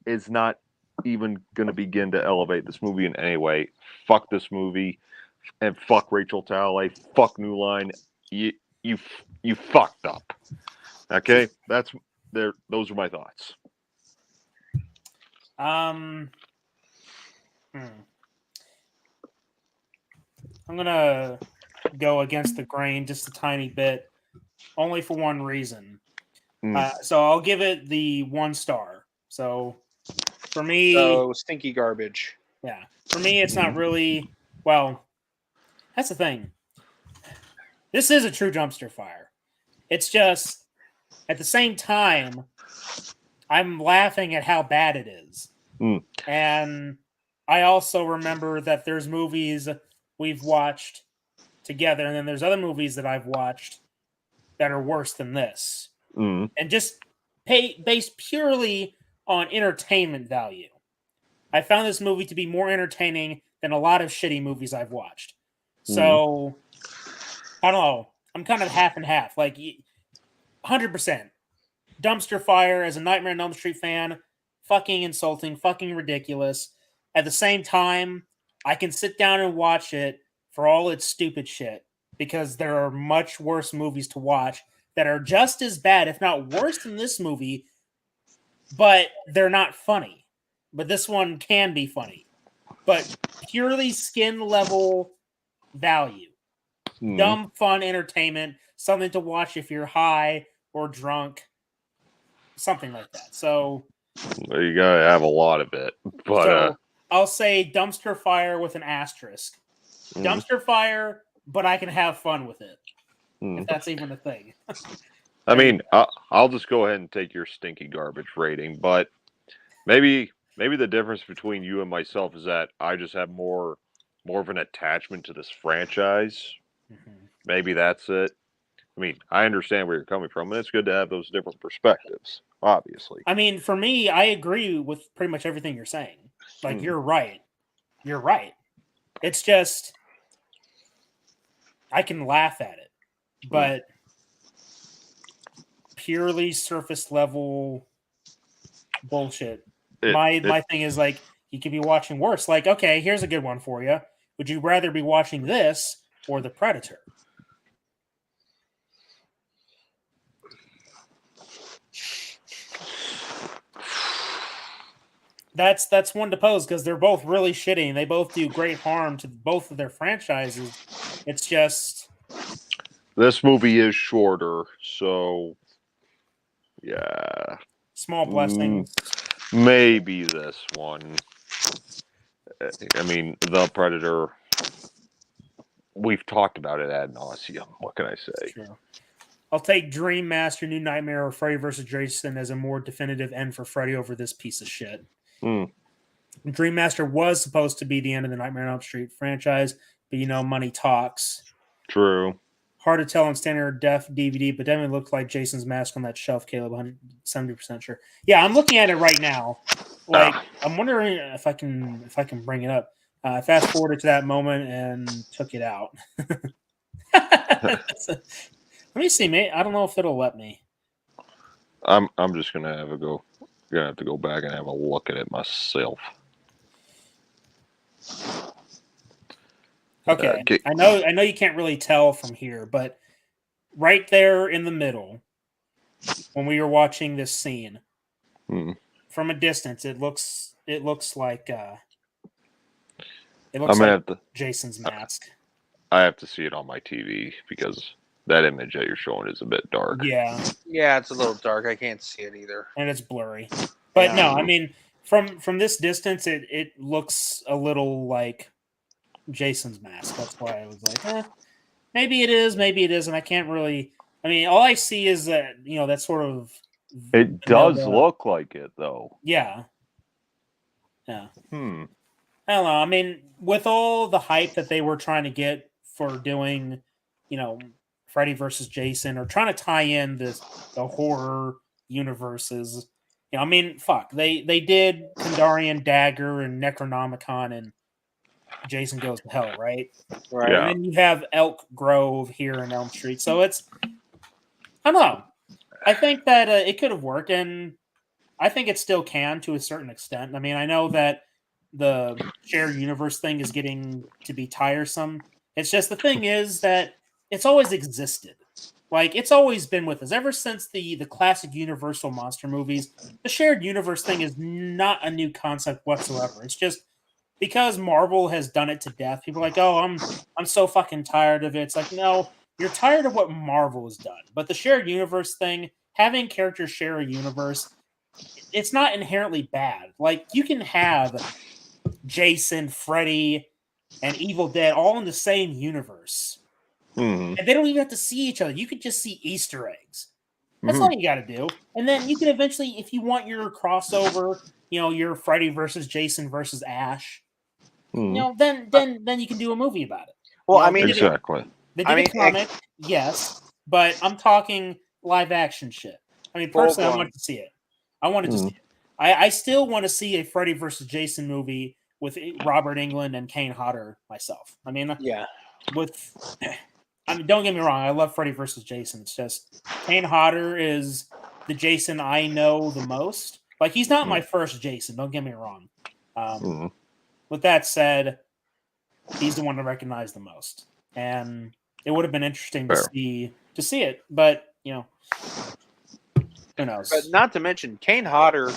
is not even going to begin to elevate this movie in any way. Fuck this movie, and fuck Rachel Talalay. Fuck New Line. You fucked up. Okay, that's there. Those are my thoughts. I'm gonna go against the grain just a tiny bit, only for one reason. So I'll give it the 1 star. So for me, stinky garbage. Yeah, for me, it's not really. Well, that's the thing. This is a true dumpster fire. It's just at the same time, I'm laughing at how bad it is, and I also remember that there's movies we've watched together, and then there's other movies that I've watched that are worse than this. And just based purely on entertainment value, I found this movie to be more entertaining than a lot of shitty movies I've watched. So, I don't know. I'm kind of half and half. Like, 100%. Dumpster fire as a Nightmare on Elm Street fan. Fucking insulting. Fucking ridiculous. At the same time, I can sit down and watch it for all its stupid shit. Because there are much worse movies to watch that are just as bad, if not worse than this movie, but they're not funny. But this one can be funny. But purely skin level value. Dumb, fun entertainment. Something to watch if you're high or drunk. Something like that. So you gotta have a lot of it. But so I'll say dumpster fire with an asterisk. Dumpster fire, but I can have fun with it. If that's even a thing. I mean, I'll just go ahead and take your stinky garbage rating, but maybe the difference between you and myself is that I just have more of an attachment to this franchise. Maybe that's it. I mean, I understand where you're coming from, and it's good to have those different perspectives, obviously. I mean, for me, I agree with pretty much everything you're saying. Like, you're right. You're right. It's just, I can laugh at it, but purely surface level bullshit. My thing is, like, you could be watching worse. Like, okay, here's a good one for you. Would you rather be watching this or The Predator? That's one to pose because they're both really shitty and they both do great harm to both of their franchises. It's just this movie is shorter, so yeah. Small blessings. Maybe this one. I mean, The Predator. We've talked about it ad nauseum. What can I say? True. I'll take Dream Master, New Nightmare, or Freddy vs. Jason as a more definitive end for Freddy over this piece of shit. Dream Master was supposed to be the end of the Nightmare on Elm Street franchise, but money talks. True. Hard to tell on standard def DVD, but definitely looked like Jason's mask on that shelf, Caleb. 170% sure. Yeah, I'm looking at it right now. Like, I'm wondering if I can bring it up. I fast forwarded to that moment and took it out. Let me see, mate. I don't know if it'll let me. I'm just gonna have to go back and have a look at it myself. Okay. I know you can't really tell from here, but right there in the middle, when we were watching this scene, from a distance, it looks like Jason's mask. I have to see it on my TV because that image that you're showing is a bit dark. Yeah. Yeah, it's a little dark. I can't see it either. And it's blurry. But no, I mean, from this distance, it looks a little like Jason's mask. That's why I was like, maybe it is, maybe it isn't. I can't really. I mean, all I see is that, that sort of. It does look like it, though. Yeah. Yeah. Hmm. I don't know. I mean, with all the hype that they were trying to get for doing, Freddy versus Jason, or trying to tie in the horror universes, I mean, fuck, they did Kandarian Dagger and Necronomicon and Jason Goes to Hell, right? Right. And then you have Elk Grove here in Elm Street, so it's, I don't know. I think that it could have worked, and I think it still can to a certain extent. I mean, I know that the shared universe thing is getting to be tiresome. It's just the thing is that it's always existed. Like, it's always been with us. Ever since the classic Universal monster movies, the shared universe thing is not a new concept whatsoever. It's just because Marvel has done it to death. People are like, oh, I'm so fucking tired of it. It's like, no, you're tired of what Marvel has done. But the shared universe thing, having characters share a universe, it's not inherently bad. Like, you can have Jason, Freddy, and Evil Dead all in the same universe. Mm-hmm. And they don't even have to see each other. You could just see Easter eggs. That's all you got to do. And then you can eventually, if you want your crossover, your Freddy versus Jason versus Ash, then you can do a movie about it. Well, I mean, exactly. They did a comic, yes, but I'm talking live action shit. I mean, personally, I wanted to see it. I wanted to see it. I still want to see a Freddy versus Jason movie with Robert Englund and Kane Hodder myself. I mean, yeah. Don't get me wrong. I love Freddy versus Jason. It's just Kane Hodder is the Jason I know the most. Like, he's not my first Jason. Don't get me wrong. With that said, he's the one I recognize the most, and it would have been interesting to see it. But who knows? But not to mention Kane Hodder.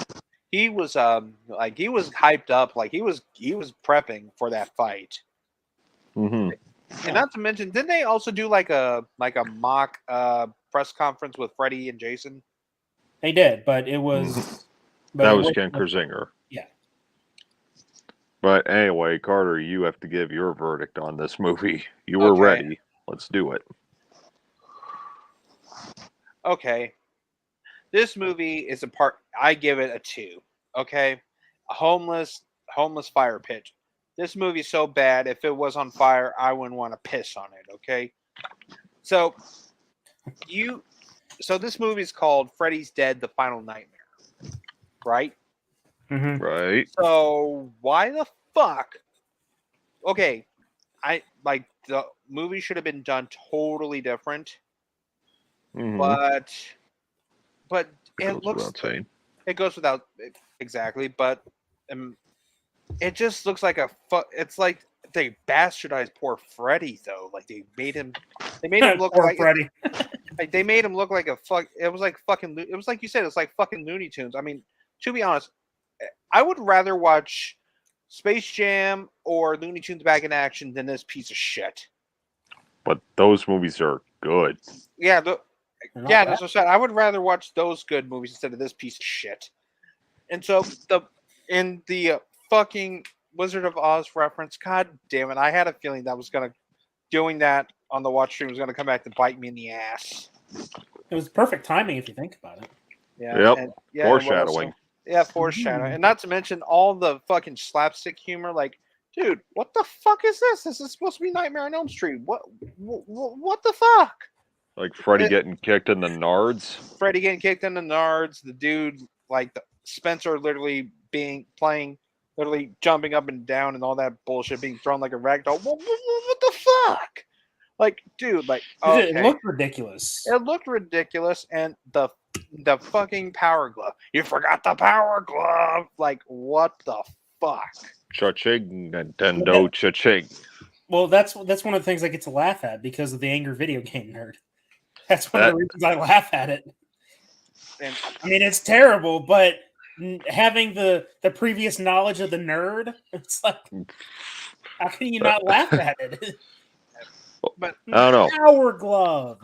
He was he was hyped up, like he was prepping for that fight. Mm-hmm. And not to mention, didn't they also do like a mock press conference with Freddy and Jason? They did, but it was that was Ken Kersinger. Yeah. But anyway, Carter, you have to give your verdict on this movie. You were ready. Let's do it. Okay. This movie is I give it a 2. Okay. A homeless fire pit. This movie's so bad, if it was on fire, I wouldn't want to piss on it, okay? So this movie's called Freddy's Dead: The Final Nightmare. Right? Mm-hmm. Right. So why the fuck? Okay. The movie should have been done totally different. Mm-hmm. But it goes without exactly, but it just looks like it's like they bastardized poor Freddy though. Like they made him look like Freddy. They made him look like a fuck. It was like you said, it's like fucking Looney Tunes. I mean, to be honest, I would rather watch Space Jam or Looney Tunes Back in Action than this piece of shit. But those movies are good. Yeah, that's what I said. I would rather watch those good movies instead of this piece of shit. And so the fucking Wizard of Oz reference, god damn it, I had a feeling that was doing that on the watch stream was gonna come back to bite me in the ass. It was perfect timing if you think about it. Yeah. Yep. Foreshadowing. Foreshadowing. And not to mention all the fucking slapstick humor, like, dude, what the fuck is this? This is supposed to be Nightmare on Elm Street. What the fuck? Like Freddy getting kicked in the nards. The dude, like Spencer literally literally jumping up and down and all that bullshit, being thrown like a rag doll. What the fuck? Like, dude, like, okay. It looked ridiculous. And the fucking power glove. You forgot the power glove. Like, what the fuck? Cha-ching, Nintendo, cha-ching. Well, that's one of the things I get to laugh at because of the angry video game nerd. That's one of the reasons I laugh at it. And I mean, it's terrible, but having the previous knowledge of the nerd, it's like, how can you not laugh at it? But I don't know. Power glove.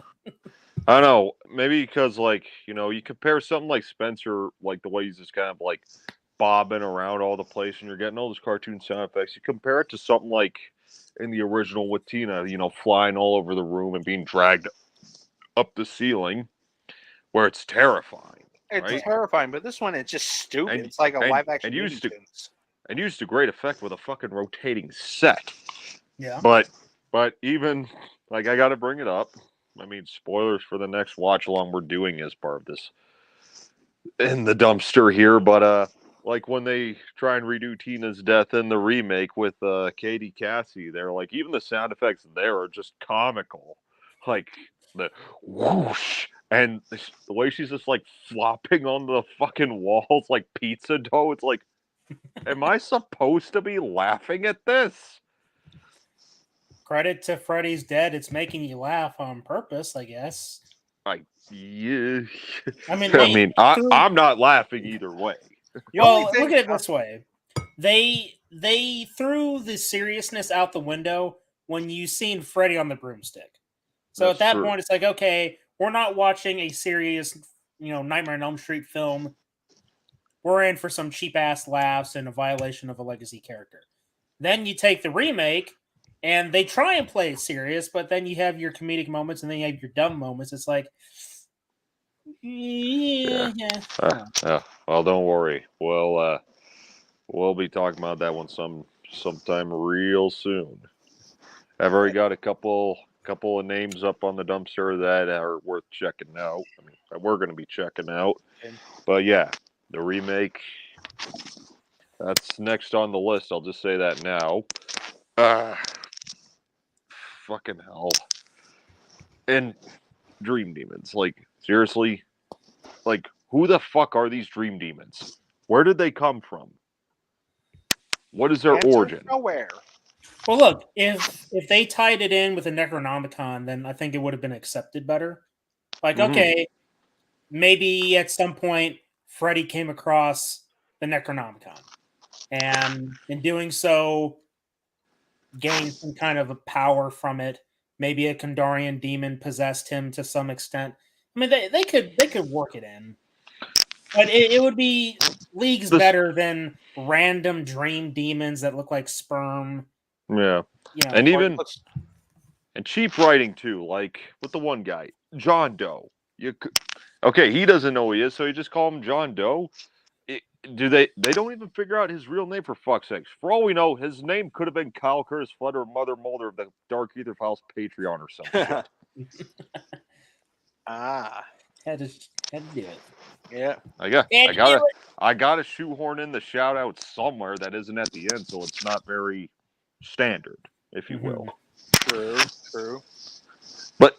I don't know. Maybe because, like, you compare something like Spencer, like the way he's just kind of like bobbing around all the place and you're getting all those cartoon sound effects. You compare it to something like in the original with Tina, flying all over the room and being dragged up the ceiling, where it's terrifying. It's terrifying, but this one, it's just stupid. It's like a live action. and used to great effect with a fucking rotating set. Yeah. But even like I got to bring it up. I mean, spoilers for the next watch along we're doing as part of this in the dumpster here. But like when they try and redo Tina's death in the remake with Katie Cassie, they're like even the sound effects there are just comical, like the whoosh. And the way she's just like flopping on the fucking walls like pizza dough, it's like, am I supposed to be laughing at this? Credit to Freddy's Dead. It's making you laugh on purpose, I guess. Yeah. I mean, I'm not laughing either way. Well, look at it this way: they threw the seriousness out the window when you seen Freddy on the broomstick. So at that point, it's like, okay, we're not watching a serious, Nightmare on Elm Street film. We're in for some cheap ass laughs and a violation of a legacy character. Then you take the remake, and they try and play it serious, but then you have your comedic moments, and then you have your dumb moments. It's like, yeah. Well, don't worry. We'll be talking about that one sometime real soon. I've already got a couple of names up on the dumpster that are worth checking out. I mean, that we're going to be checking out. But yeah, the remake, that's next on the list. I'll just say that now. Fucking hell. And Dream Demons, like, seriously, like, who the fuck are these Dream Demons? Where did they come from? What is their origin? Nowhere. Well, look, if they tied it in with a Necronomicon, then I think it would have been accepted better. Like, okay, maybe at some point Freddy came across the Necronomicon, and in doing so, gained some kind of a power from it. Maybe a Kandarian demon possessed him to some extent. I mean, they could work it in, but it would be leagues better than random dream demons that look like sperm. Yeah, and even and cheap writing too. Like with the one guy, John Doe. Okay, he doesn't know who he is, so you just call him John Doe. They don't even figure out his real name for fuck's sakes. For all we know, his name could have been Kyle Curtis Flood or Mother Mulder of the Dark Ether Files Patreon or something. Had to do it. Yeah, I got to shoehorn in the shout out somewhere that isn't at the end, so it's not very standard, if you will. True. But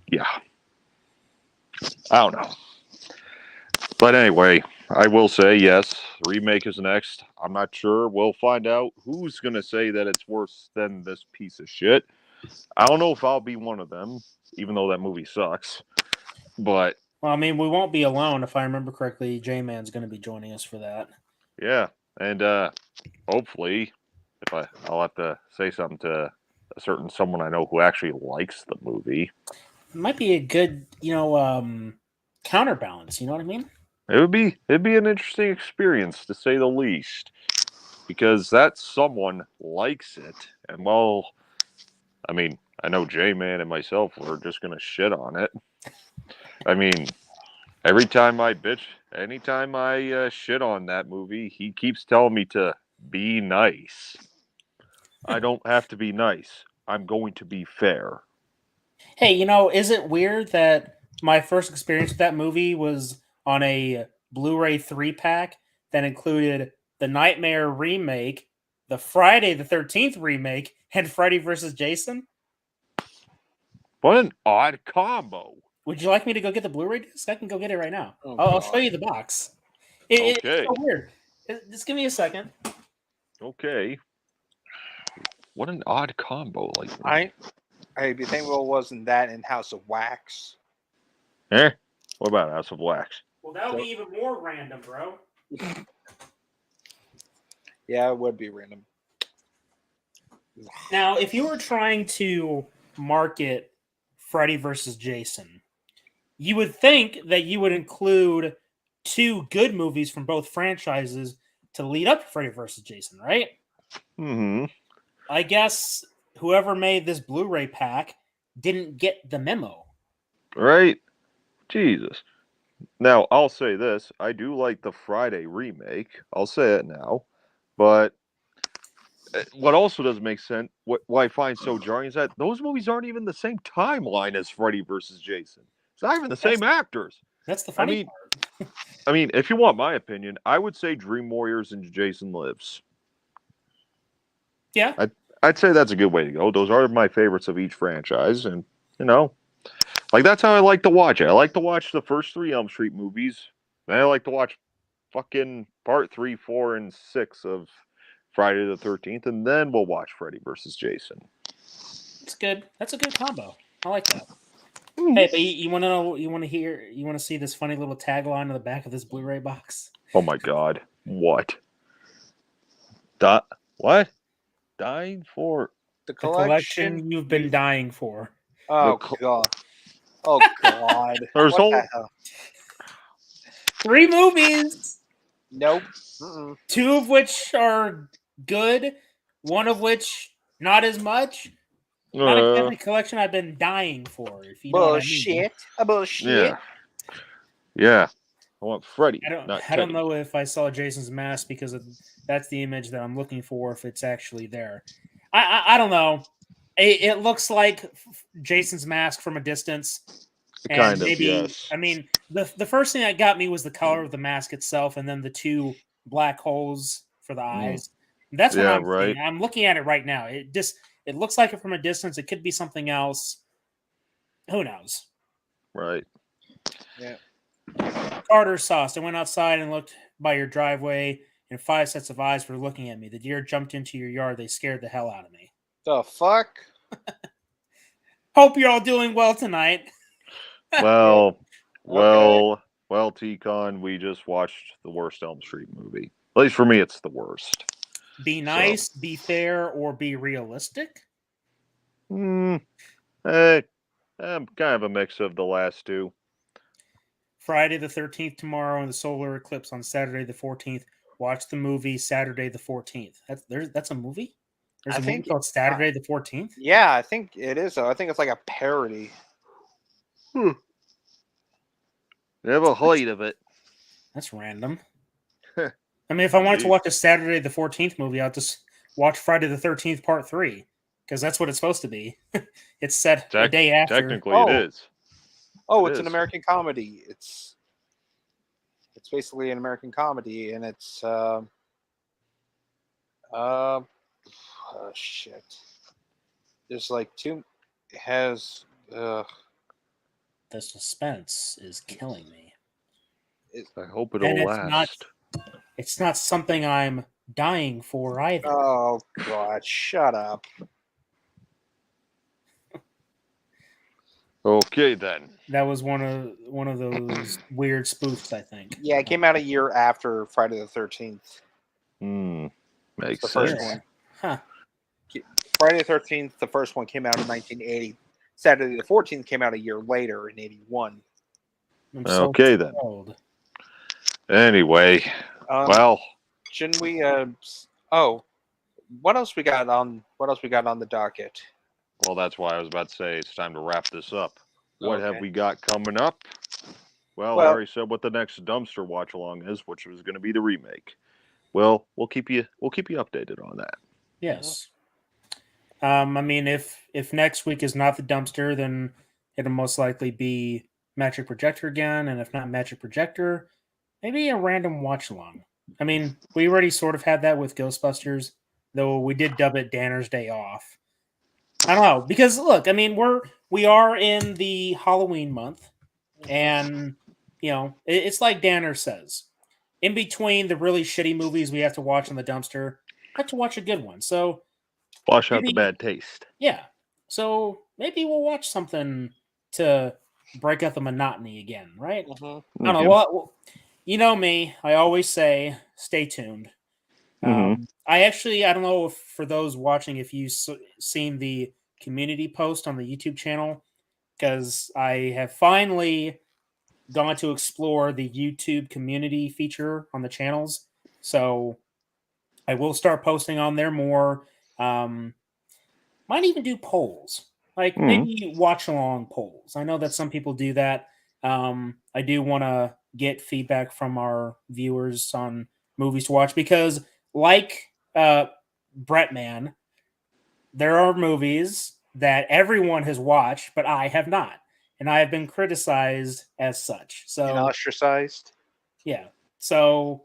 yeah, I don't know. But anyway, I will say yes, remake is next. I'm not sure. We'll find out who's going to say that it's worse than this piece of shit. I don't know if I'll be one of them, even though that movie sucks. But well, I mean, we won't be alone. If I remember correctly, J-Man's going to be joining us for that. Yeah, and hopefully, I'll have to say something to a certain someone I know who actually likes the movie. It might be a good, counterbalance. You know what I mean? It'd be an interesting experience to say the least, because that someone likes it, and well, I mean, I know J-Man and myself were just gonna shit on it. I mean, anytime I shit on that movie, he keeps telling me to be nice. I don't have to be nice. I'm going to be fair. Hey, is it weird that my first experience with that movie was on a Blu-ray 3-pack that included the Nightmare remake, the Friday the 13th remake, and Freddy vs. Jason? What an odd combo. Would you like me to go get the Blu-ray disc? I can go get it right now. I'll show you the box. It's so weird. Just give me a second. Okay. What an odd combo. Like I think wasn't that in House of Wax? What about House of Wax? Well, that would be even more random, bro. Yeah, it would be random. Now, if you were trying to market Freddy versus Jason, you would think that you would include two good movies from both franchises to lead up to Freddy versus Jason, right? Mm-hmm. I guess whoever made this Blu-ray pack didn't get the memo. Right? Jesus. Now, I'll say this. I do like the Friday remake. I'll say it now. But what also doesn't make sense, what I find so jarring is that those movies aren't even the same timeline as Freddy versus Jason. It's not even the same actors. That's the funny part. I mean, if you want my opinion, I would say Dream Warriors and Jason Lives. Yeah. I'd say that's a good way to go. Those are my favorites of each franchise. And, like that's how I like to watch it. I like to watch the first 3 Elm Street movies. And I like to watch fucking part 3, 4, and 6 of Friday the 13th. And then we'll watch Freddy versus Jason. It's good. That's a good combo. I like that. Hey, but you want to know? You want to see this funny little tagline on the back of this Blu-ray box? Oh my God! What? What? Dying for the collection you've been dying for. Oh God! Oh God! There's only 3 movies. Nope. 2 of which are good. 1 of which not as much. Not exactly collection I've been dying for. If you know bullshit. What I mean. Bullshit. Yeah. I want Freddy. I don't know if I saw Jason's mask because that's the image that I'm looking for. If it's actually there, I don't know. It looks like Jason's mask from a distance. And kind of, maybe, yes. I mean, the first thing that got me was the color of the mask itself, and then the 2 black holes for the eyes. That's what I'm seeing. I'm looking at it right now. It looks like it from a distance. It could be something else. Who knows? Right. Yeah. Carter sauce. I went outside and looked by your driveway, and 5 sets of eyes were looking at me. The deer jumped into your yard. They scared the hell out of me. The fuck? Hope you're all doing well tonight. Well, T-Con, we just watched the worst Elm Street movie. At least for me, it's the worst. Be nice, be fair, or be realistic? I'm kind of a mix of the last 2. Friday the 13th tomorrow and the solar eclipse on Saturday the 14th. Watch the movie Saturday the 14th. That's a movie? There's a movie called Saturday the 14th? Yeah, I think it is, though. I think it's like a parody. Never heard of it. That's random. I mean, if I wanted to watch a Saturday the 14th movie, I'll just watch Friday the 13th Part 3, because that's what it's supposed to be. It's set a day after. Technically, it is. Oh, it's an American comedy. It's basically an American comedy, and it's shit. There's like 2. It has the suspense is killing me. I hope it'll last. It's not something I'm dying for either. Oh God! Shut up. Okay, then. That was one of those weird spoofs, I think. Yeah, it came out a year after Friday the 13th. Makes the sense. First one. Huh. Friday the 13th, the first one came out in 1980. Saturday the 14th came out a year later in 81. Okay, then. Anyway, shouldn't we? What else we got on the docket? Well, that's why I was about to say it's time to wrap this up. What have we got coming up? Well, I already said what the next dumpster watch along is, which was going to be the remake. Well, we'll keep you updated on that. Yes. I mean, if next week is not the dumpster, then it'll most likely be Magic Projector again, and if not Magic Projector, maybe a random watch along. I mean, we already sort of had that with Ghostbusters, though we did dub it Danner's Day Off. I don't know, because look, I mean, we are in the Halloween month, and it's like Danner says, in between the really shitty movies we have to watch on the dumpster, I have to watch a good one. So wash out the bad taste. Yeah. So maybe we'll watch something to break up the monotony again, right? Mm-hmm. I don't know. Well, you know me. I always say, stay tuned. I don't know if for those watching, if you've seen the community post on the YouTube channel, because I have finally gone to explore the YouTube community feature on the channels. So I will start posting on there more. Might even do polls, like maybe watch along polls. I know that some people do that. I do want to get feedback from our viewers on movies to watch because, like Brettman, there are movies that everyone has watched, but I have not, and I have been criticized as such. So And ostracized. yeah. So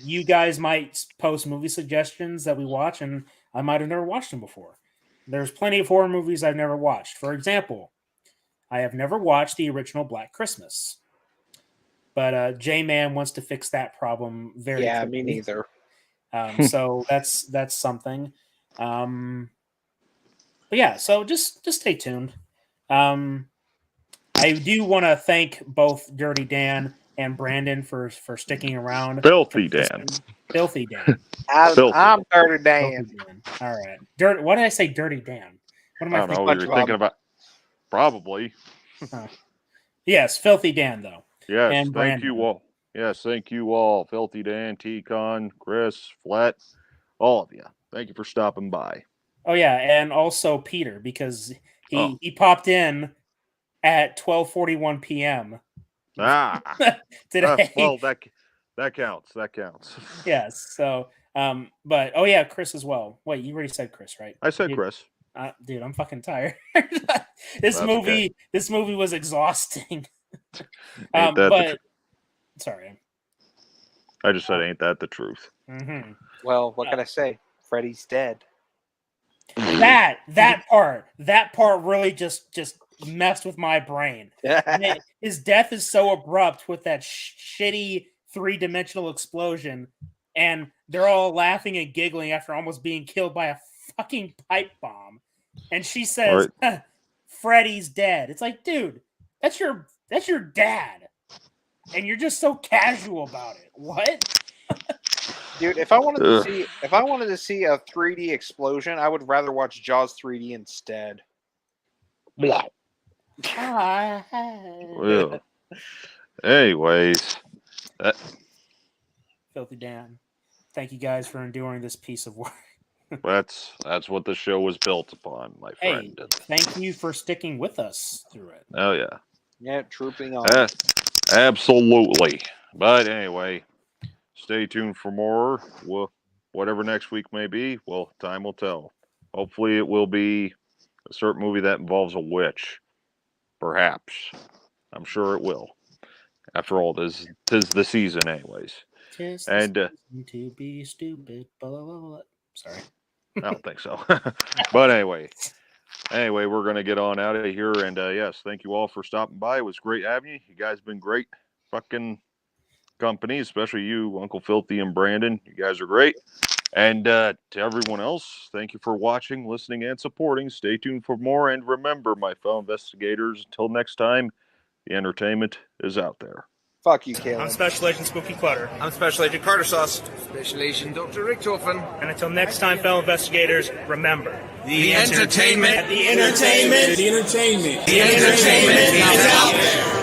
you guys might post movie suggestions that we watch, and I might have never watched them before. There's plenty of horror movies I've never watched. For example, I have never watched the original Black Christmas. But J-Man wants to fix that problem very quickly. Me neither. So that's something. But yeah, so just stay tuned. I do want to thank both Dirty Dan and Brandon for sticking around. Filthy Dan. Filthy Dan. I'm Dirty Dan. Filthy Dan. All right. Why did I say Dirty Dan? What am I I don't know what you're thinking about. Probably. Yes, Filthy Dan, though. Yes, and thank you all. Yes, thank you all. Filthy Dan, T-Con, Chris, Flat, all of you. Thank you for stopping by. Oh, yeah, and also Peter, because he popped in at 12:41 p.m. today. Well, that counts. That counts. Yes. So, but oh yeah, Chris as well. Wait, you already said Chris, right? I said dude, Chris. Dude, I'm fucking tired. This movie was exhausting. But sorry, I just said, ain't that the truth? Mm-hmm. Well, what can I say? Freddy's dead. That part really just messed with my brain. His death is so abrupt with that shitty 3-dimensional explosion, and they're all laughing and giggling after almost being killed by a fucking pipe bomb. And she says, "Freddy's dead." It's like, dude, that's your dad, and you're just so casual about it. What? Dude, if I wanted to see a 3D explosion, I would rather watch Jaws 3D instead. Well, anyways, Filthy Dan, thank you guys for enduring this piece of work. that's what the show was built upon, my friend. Hey, thank you for sticking with us through it. Oh yeah. Yeah, trooping on. Absolutely. But anyway, stay tuned for more. Whatever next week may be, well, time will tell. Hopefully it will be a certain movie that involves a witch. Perhaps. I'm sure it will. After all, tis the season anyways. And to be stupid. Blah, blah, blah. Sorry. I don't think so. But anyway, we're going to get on out of here. And yes, thank you all for stopping by. It was great having you. You guys been great fucking company, especially you, Uncle Filthy and Brandon. You guys are great. And to everyone else, thank you for watching, listening, and supporting. Stay tuned for more. And remember, my fellow investigators, until next time, the entertainment is out there. Fuck you, Caleb. I'm Special Agent Spooky Clutter. I'm Special Agent Carter Sauce. Special Agent Dr. Richtofen. And until next time, fellow investigators, remember. The entertainment is out there.